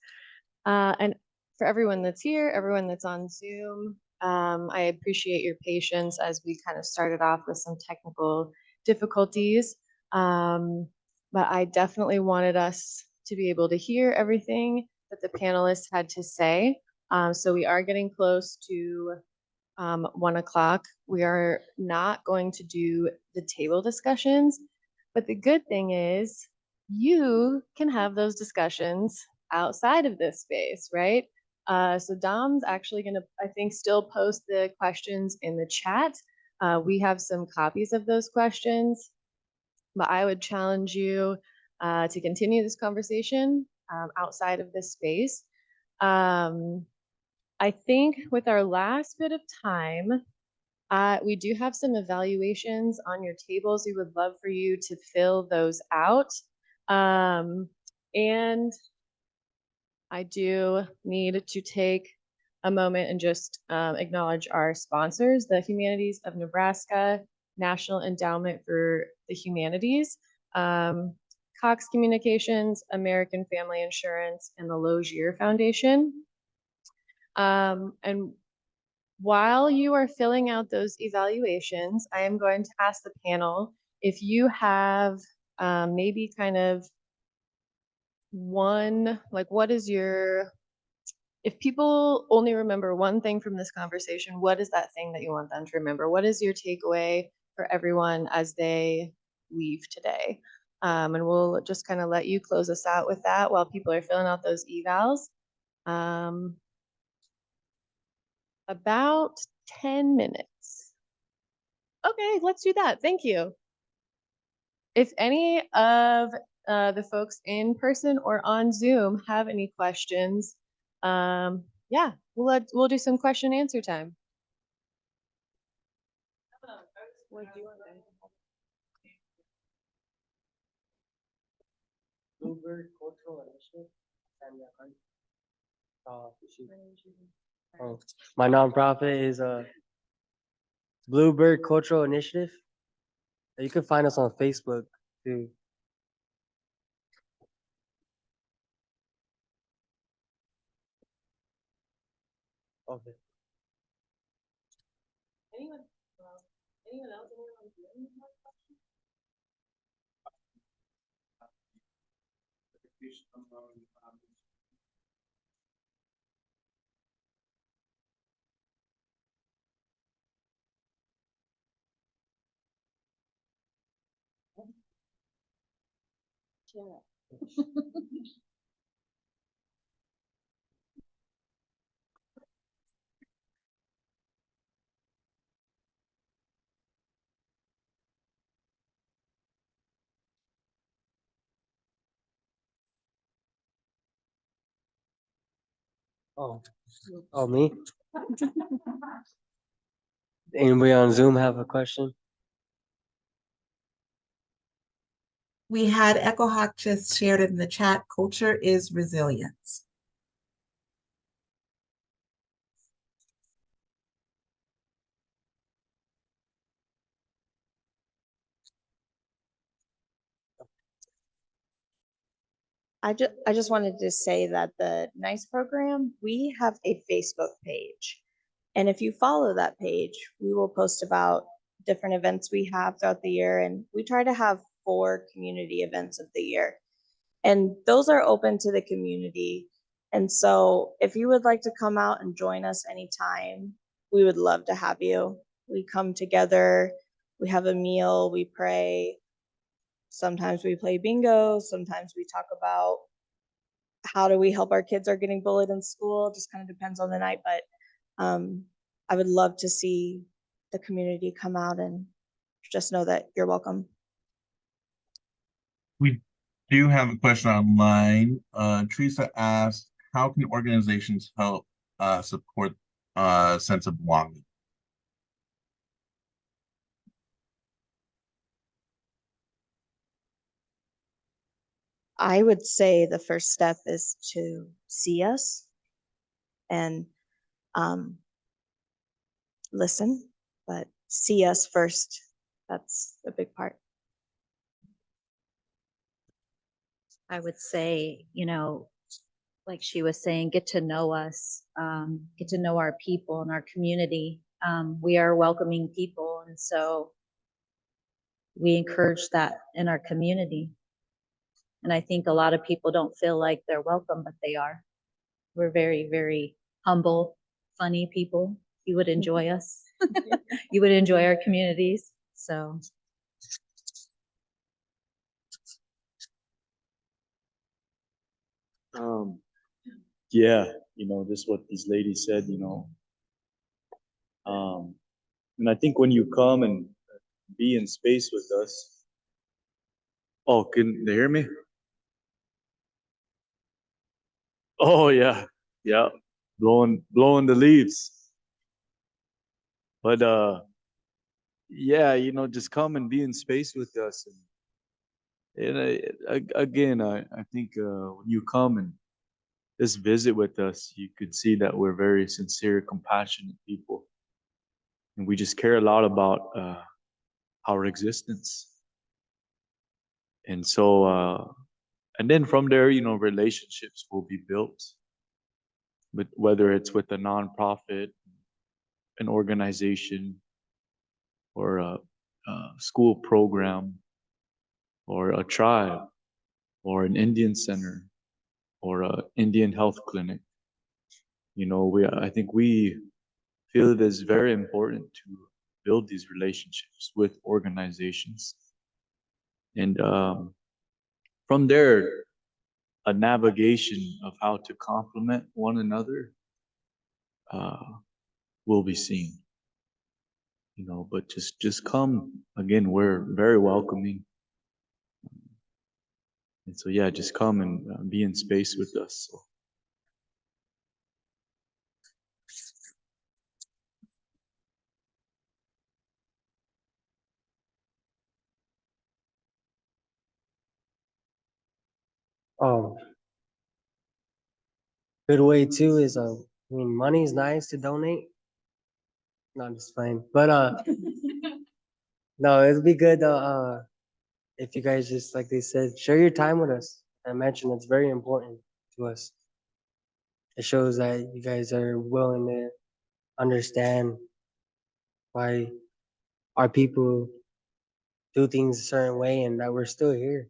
And for everyone that's here, everyone that's on Zoom, I appreciate your patience as we kind of started off with some technical difficulties. But I definitely wanted us to be able to hear everything that the panelists had to say. So we are getting close to 1 o'clock. We are not going to do the table discussions, but the good thing is you can have those discussions outside of this space, right? So Dom's actually going to, I think, still post the questions in the chat. We have some copies of those questions, but I would challenge you to continue this conversation outside of this space. I think with our last bit of time, we do have some evaluations on your tables. We would love for you to fill those out. And I do need to take a moment and just acknowledge our sponsors, the Humanities of Nebraska, National Endowment for the Humanities, Cox Communications, American Family Insurance, and the Lozier Foundation. And while you are filling out those evaluations, I am going to ask the panel if you have maybe kind of what is if people only remember one thing from this conversation, what is that thing that you want them to remember? What is your takeaway for everyone as they leave today? And we'll just kind of let you close us out with that while people are filling out those evals. About 10 minutes. Okay, let's do that. Thank you. If any of the folks in person or on Zoom have any questions, yeah, we'll do some question and answer time. Bluebird Cultural Initiative. My nonprofit is Bluebird Cultural Initiative. You can find us on Facebook too. Okay. Anyone else? Oh, me? Anybody on Zoom have a question? We had Echo Hawk just shared in the chat, culture is resilience. I just wanted to say that the NICE program, we have a Facebook page. And if you follow that page, we will post about different events we have throughout the year. And we try to have 4 community events of the year. And those are open to the community. And so if you would like to come out and join us anytime, we would love to have you. We come together, we have a meal, we pray. Sometimes we play bingo, sometimes we talk about how do we help our kids are getting bullied in school. Just kind of depends on the night, but I would love to see the community come out and just know that you're welcome. We do have a question online. Teresa asked, how can organizations help support a sense of belonging? I would say the first step is to see us and listen, but see us first. That's a big part. I would say, you know, like she was saying, get to know us, get to know our people and our community. We are welcoming people, and so we encourage that in our community. And I think a lot of people don't feel like they're welcome, but they are. We're very, very humble, funny people. You would enjoy us. You would enjoy our communities. So Yeah, just what these ladies said, and I think when you come and be in space with us. Oh, can they hear me? Oh yeah, yeah, blowing the leaves. But yeah, just come and be in space with us. And again, I think when you come and just visit with us, you could see that we're very sincere, compassionate people, and we just care a lot about our existence. And so, and then from there, relationships will be built. But whether it's with a nonprofit, an organization, or a school program, or a tribe, or an Indian center, or a Indian health clinic, I think we feel it is very important to build these relationships with organizations, and from there, a navigation of how to complement one another will be seen. But just come again. We're very welcoming, and so yeah, just come and be in space with us. So. Good way too is I mean, money's nice to donate. No, I'm just playing. But no, it'd be good if you guys just like they said, share your time with us. I mentioned it's very important to us. It shows that you guys are willing to understand why our people do things a certain way and that we're still here.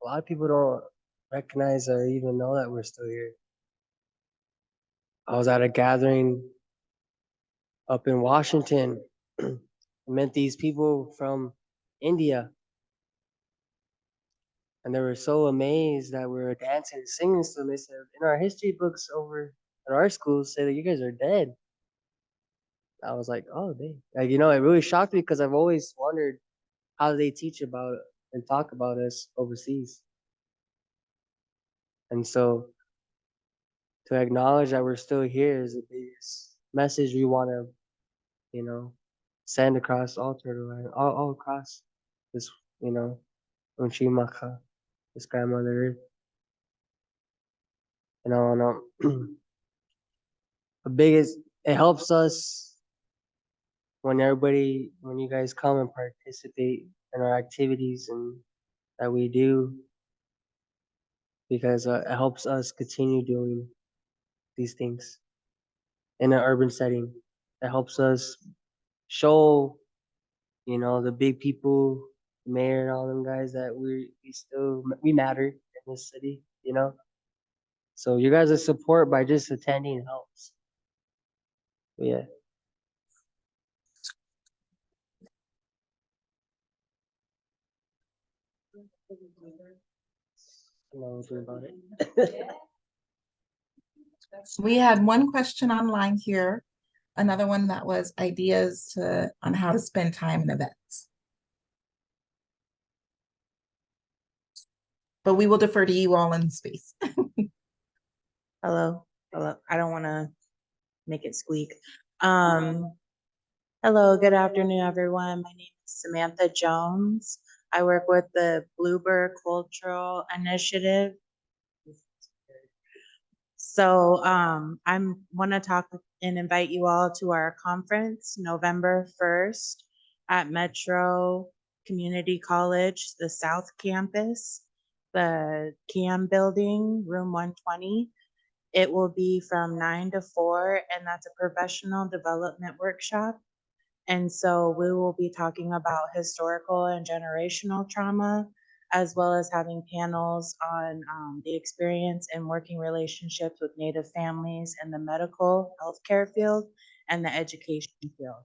A lot of people don't recognize or even know that we're still here. I was at a gathering up in Washington. I met these people from India. And they were so amazed that we were dancing and singing to them. They said, in our history books over at our schools say that you guys are dead. I was like, oh, they, like, it really shocked me because I've always wondered how they teach about and talk about us overseas. And so to acknowledge that we're still here is the biggest message we want to, send across all Turtle Island, all across this, Unchimaka, his grandmother. You know, the biggest, it helps us when when you guys come and participate in our activities and that we do, because it helps us continue doing these things in an urban setting. It helps us show, the big people, the mayor and all them guys that we matter in this city. So you guys' support by just attending helps. But yeah. I don't know anything about it. We had one question online here, another one that was ideas on how to spend time in events. But we will defer to you all in space. Hello, hello. I don't want to make it squeak. Hello, good afternoon, everyone. My name is Samantha Jones. I work with the Bluebird Cultural Initiative. So I'm want to talk and invite you all to our conference November 1st at Metro Community College, the South Campus, the CAM building, room 120. It will be from 9 to 4, and that's a professional development workshop. And so we will be talking about historical and generational trauma, as well as having panels on the experience and working relationships with Native families in the medical healthcare field and the education field.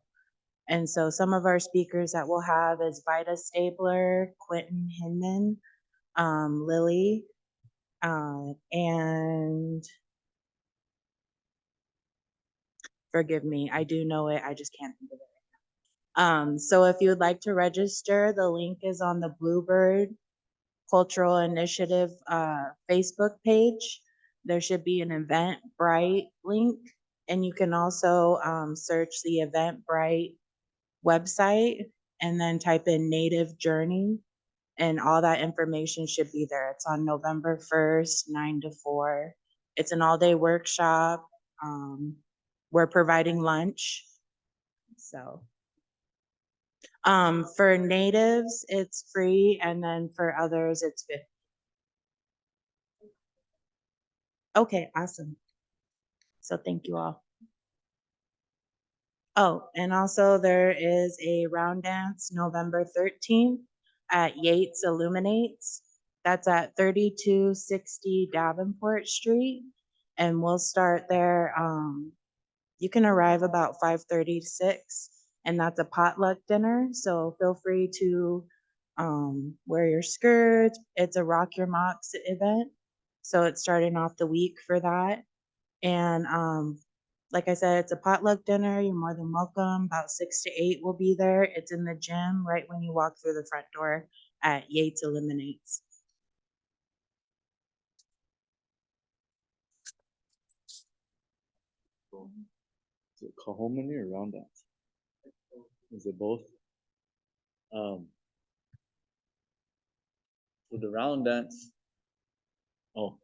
And so some of our speakers that we'll have is Vida Stabler, Quentin Hinman, Lily, and forgive me, I do know it, I just can't think of it. So if you would like to register, the link is on the Bluebird Cultural Initiative Facebook page. There should be an Eventbrite link, and you can also search the Eventbrite website and then type in Native Journey, and all that information should be there. It's on November 1st, 9 to 4. It's an all-day workshop. We're providing lunch. So for natives, it's free, and then for others, it's 50. Okay, awesome. So thank you all. Oh, and also there is a round dance November 13th at Yates Illuminates. That's at 3260 Davenport Street. And we'll start there. You can arrive about 5:30 to 6, and that's a potluck dinner. So feel free to wear your skirts. It's a Rock Your Mocks event. So it's starting off the week for that. And like I said, it's a potluck dinner. You're more than welcome. About 6 to 8 will be there. It's in the gym right when you walk through the front door at Yates Illuminates. Is it Kahominy or round dance? Is it both? So the round dance. Oh,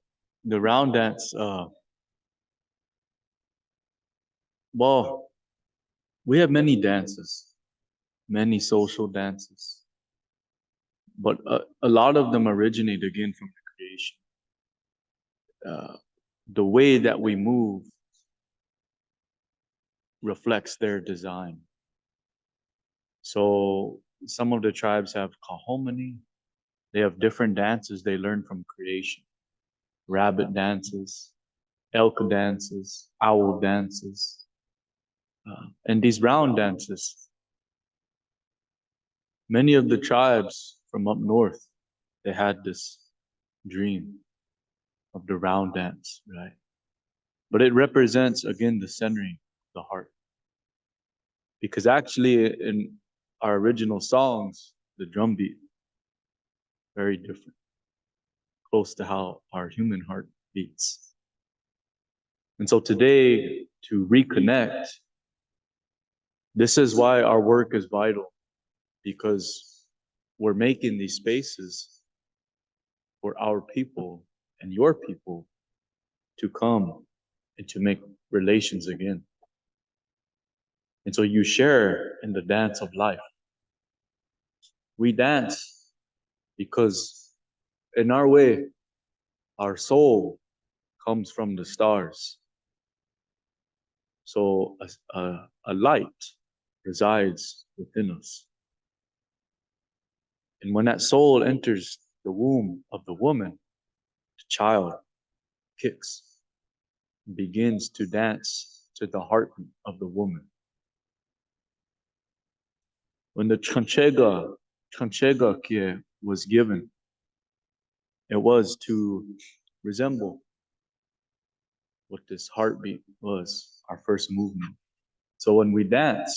the round dance. Well, we have many dances, many social dances, but a lot of them originate again from the creation. The way that we move reflects their design. So some of the tribes have Kahominy. They have different dances they learn from creation. Rabbit dances, elk dances, owl dances. And these round dances, many of the tribes from up north, they had this dream of the round dance, right? But it represents, again, the centering of the heart. Because actually, in our original songs, the drum beat, very different, close to how our human heart beats. And so today, to reconnect, this is why our work is vital, because we're making these spaces for our people and your people to come and to make relations again. And so you share in the dance of life. We dance because in our way, our soul comes from the stars. So a light resides within us. And when that soul enters the womb of the woman, the child kicks and begins to dance to the heartbeat of the woman. When the chanchega kie was given, it was to resemble what this heartbeat was, our first movement. So when we dance,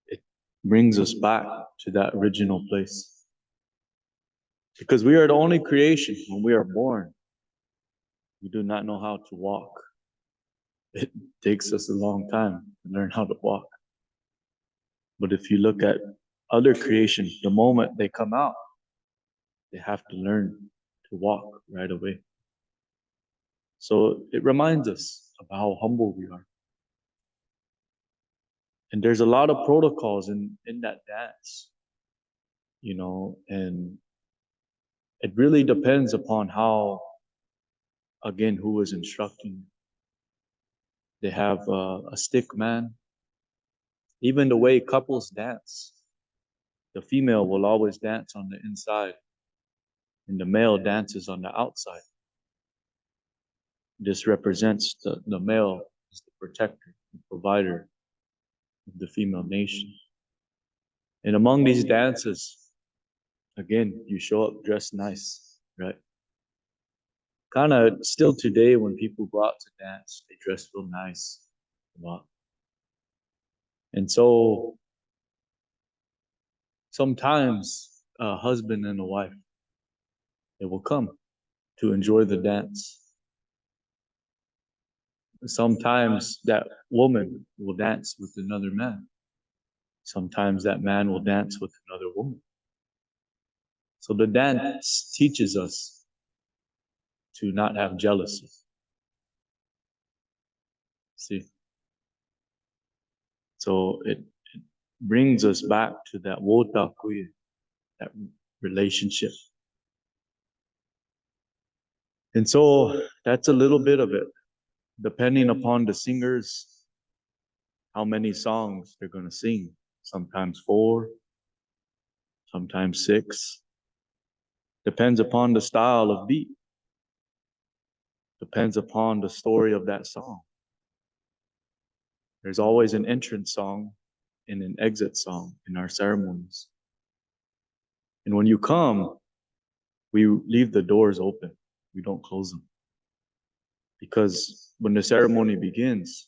it brings us back to that original place. Because we are the only creation when we are born. We do not know how to walk. It takes us a long time to learn how to walk. But if you look at other creations, the moment they come out, they have to learn to walk right away. So it reminds us of how humble we are. And there's a lot of protocols in that dance, you know, and it really depends upon how, again, who is instructing. They have a stick man. Even the way couples dance, the female will always dance on the inside, and the male dances on the outside. This represents the male as the protector, the provider of the female nation. And among these dances, again, you show up dressed nice, right? Kind of still today, when people go out to dance, they dress real nice. And so sometimes a husband and a wife, they will come to enjoy the dance. Sometimes that woman will dance with another man. Sometimes that man will dance with another woman. So the dance teaches us to not have jealousy. See? So it brings us back to that wota kuya, that relationship. And so that's a little bit of it. Depending upon the singers, how many songs they're going to sing. Sometimes 4, sometimes 6. Depends upon the style of beat. Depends upon the story of that song. There's always an entrance song and an exit song in our ceremonies. And when you come, we leave the doors open. We don't close them. Because when the ceremony begins,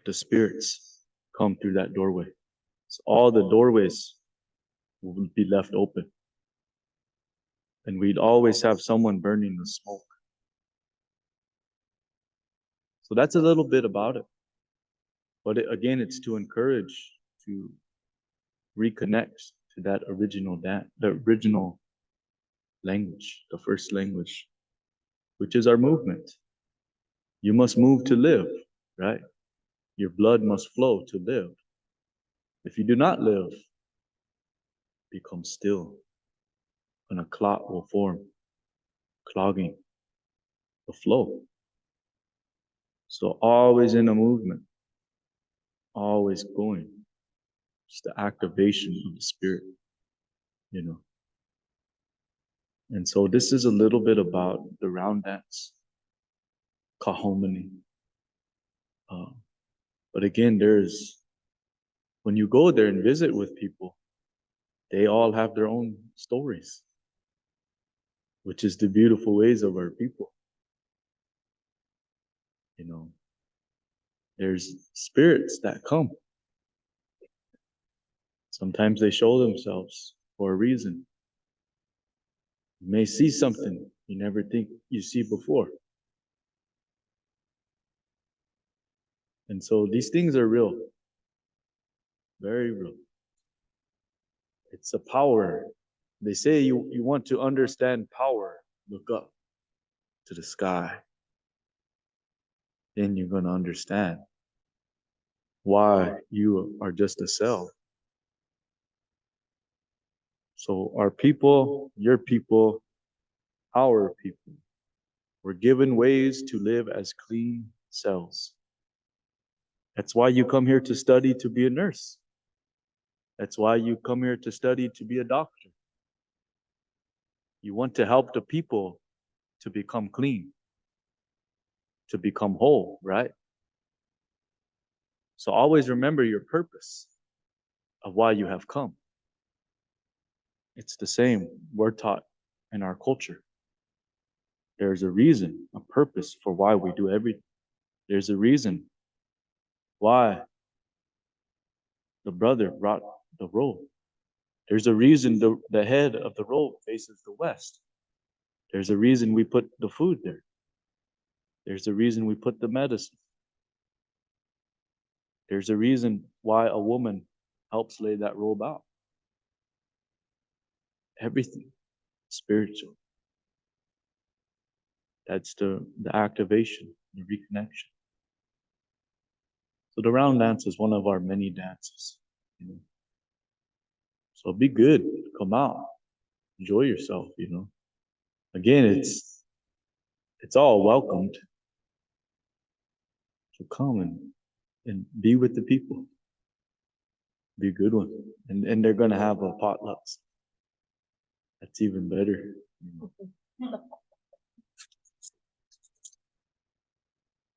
the spirits come through that doorway. So all the doorways will be left open. And we'd always have someone burning the smoke. So that's a little bit about it. But again, it's to encourage, to reconnect to that original the original language, the first language, which is our movement. You must move to live, right? Your blood must flow to live. If you do not live, become still, and a clot will form, clogging the flow. So always in a movement, always going. It's the activation of the spirit, you know. And so this is a little bit about the round dance, kahomini. But again, when you go there and visit with people, they all have their own stories, which is the beautiful ways of our people. You know, there's spirits that come. Sometimes they show themselves for a reason. You may see something you never think you see before. And so these things are real, very real. It's a power They say you want to understand power, look up to the sky. Then you're going to understand why you are just a cell. So our people, your people, our people, were given ways to live as clean cells. That's why you come here to study to be a nurse. That's why you come here to study to be a doctor. You want to help the people to become clean, to become whole, right? So always remember your purpose of why you have come. It's the same we're taught in our culture. There's a reason, a purpose for why we do everything. There's a reason why the brother brought the robe. There's a reason the head of the robe faces the west. There's a reason we put the food there. There's a reason we put the medicine. There's a reason why a woman helps lay that robe out. Everything spiritual. That's the activation, the reconnection. So the round dance is one of our many dances. You know? So be good, come out, enjoy yourself, you know. Again, it's all welcomed. So come and be with the people. Be a good one. And they're gonna have a potlucks. That's even better. You know.